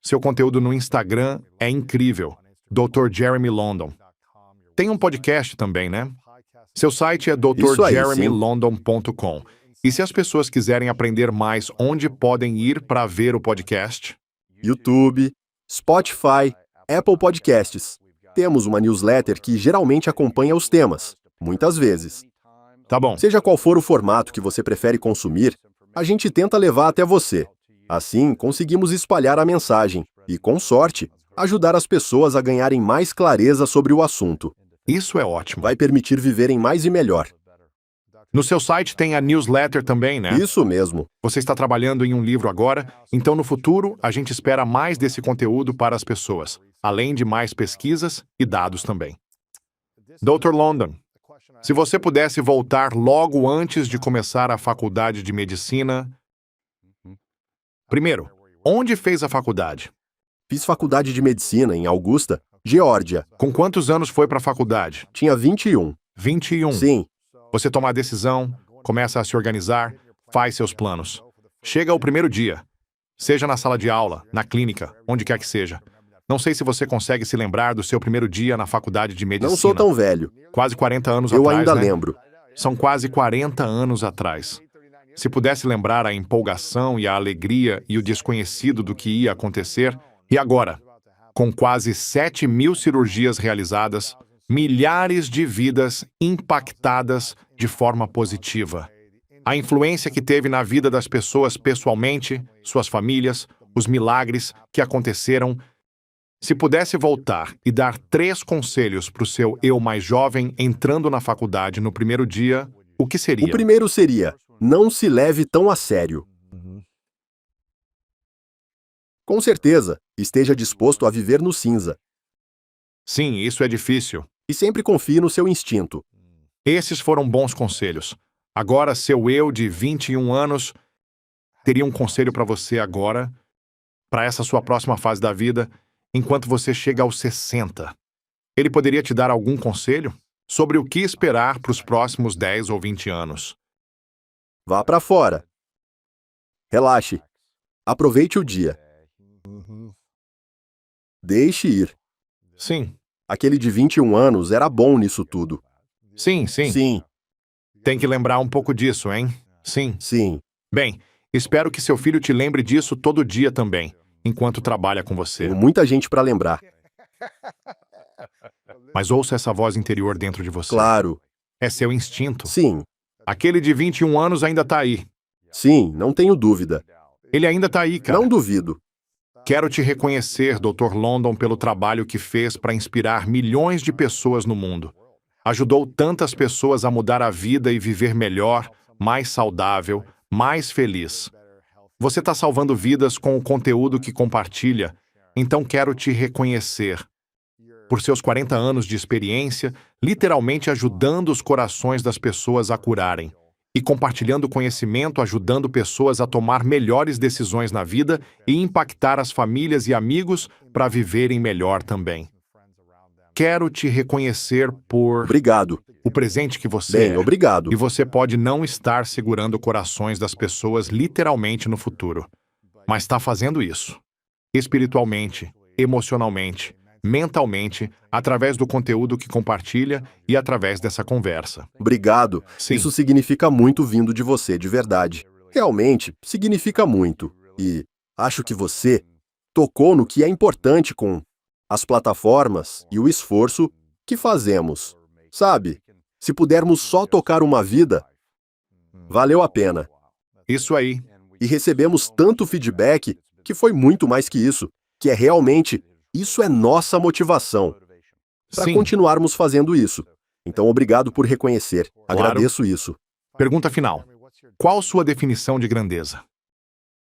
Seu conteúdo no Instagram é incrível. Dr. Jeremy London. Tem um podcast também, né? Seu site é Isso aí, drjeremylondon.com. E se as pessoas quiserem aprender mais, onde podem ir para ver o podcast? YouTube, Spotify, Apple Podcasts. Temos uma newsletter que geralmente acompanha os temas, muitas vezes. Tá bom. Seja qual for o formato que você prefere consumir, a gente tenta levar até você. Assim, conseguimos espalhar a mensagem e, com sorte, ajudar as pessoas a ganharem mais clareza sobre o assunto. Isso é ótimo. Vai permitir viverem mais e melhor. No seu site tem a newsletter também, né? Isso mesmo. Você está trabalhando em um livro agora, então no futuro a gente espera mais desse conteúdo para as pessoas, além de mais pesquisas e dados também. Dr. London, se você pudesse voltar logo antes de começar a faculdade de medicina... Primeiro, onde fez a faculdade? Fiz faculdade de medicina em Augusta, Geórgia. Com quantos anos foi para a faculdade? Tinha 21. 21. Sim, Você toma a decisão, começa a se organizar, faz seus planos. Chega o primeiro dia. Seja na sala de aula, na clínica, onde quer que seja. Não sei se você consegue se lembrar do seu primeiro dia na faculdade de medicina. não sou tão velho. Quase 40 anos Eu atrás, ainda né? lembro. São quase 40 anos atrás. Se pudesse lembrar a empolgação e a alegria e o desconhecido do que ia acontecer, e agora? Com quase 7.000 cirurgias realizadas, milhares de vidas impactadas de forma positiva. A influência que teve na vida das pessoas pessoalmente, suas famílias, os milagres que aconteceram. Se pudesse voltar e dar 3 conselhos para o seu eu mais jovem entrando na faculdade no primeiro dia, o que seria? O primeiro seria: não se leve tão a sério. Com certeza, esteja disposto a viver no cinza. Sim, isso é difícil. E sempre confie no seu instinto. Esses foram bons conselhos. Agora, seu eu de 21 anos teria um conselho para você agora, para essa sua próxima fase da vida, enquanto você chega aos 60. Ele poderia te dar algum conselho sobre o que esperar para os próximos 10 ou 20 anos? Vá para fora. Relaxe. Aproveite o dia. Deixe ir. Sim, Aquele de 21 anos era bom nisso tudo. sim. Sim, Tem que lembrar um pouco disso, hein? Sim. sim. Bem, espero que seu filho te lembre disso todo dia também, enquanto trabalha com você. Tenho muita gente para lembrar. Mas ouça essa voz interior dentro de você. Claro. É seu instinto. Sim, Aquele de 21 anos ainda tá aí. sim, não tenho dúvida. Ele ainda tá aí, cara. Não duvido. Quero te reconhecer, Dr. London, pelo trabalho que fez para inspirar milhões de pessoas no mundo. Ajudou tantas pessoas a mudar a vida e viver melhor, mais saudável, mais feliz. Você está salvando vidas com o conteúdo que compartilha, então quero te reconhecer por seus 40 anos de experiência, literalmente ajudando os corações das pessoas a curarem e compartilhando conhecimento, ajudando pessoas a tomar melhores decisões na vida e impactar as famílias e amigos para viverem melhor também. Quero te reconhecer por Obrigado. o presente que você Bem, é. obrigado. E você pode não estar segurando corações das pessoas literalmente no futuro, mas está fazendo isso. Espiritualmente, emocionalmente, mentalmente, através do conteúdo que compartilha e através dessa conversa. Obrigado. Sim. Isso significa muito vindo de você, de verdade. Realmente, significa muito. E acho que você tocou no que é importante com as plataformas e o esforço que fazemos. Sabe, se pudermos só tocar uma vida, valeu a pena. Isso aí. E recebemos tanto feedback que foi muito mais que isso, que é realmente, isso é nossa motivação para Sim. continuarmos fazendo isso. Então, obrigado por reconhecer. Claro. Agradeço isso. Pergunta final. Qual sua definição de grandeza?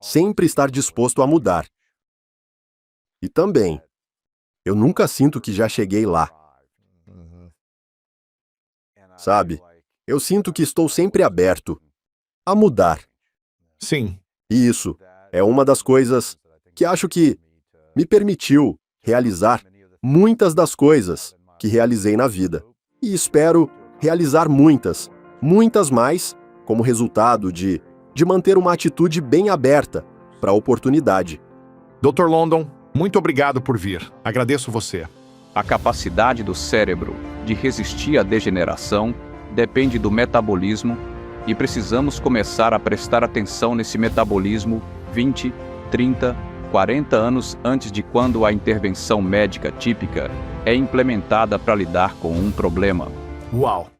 Sempre estar disposto a mudar. E também, eu nunca sinto que já cheguei lá. Sabe? Eu sinto que estou sempre aberto a mudar. Sim. E isso é uma das coisas que acho que me permitiu realizar muitas das coisas que realizei na vida. E espero realizar muitas, muitas mais, como resultado de manter uma atitude bem aberta para a oportunidade. Dr. London, muito obrigado por vir. Agradeço você. A capacidade do cérebro de resistir à degeneração depende do metabolismo e precisamos começar a prestar atenção nesse metabolismo 20, 30, 40 anos antes de quando a intervenção médica típica é implementada para lidar com um problema. Uau!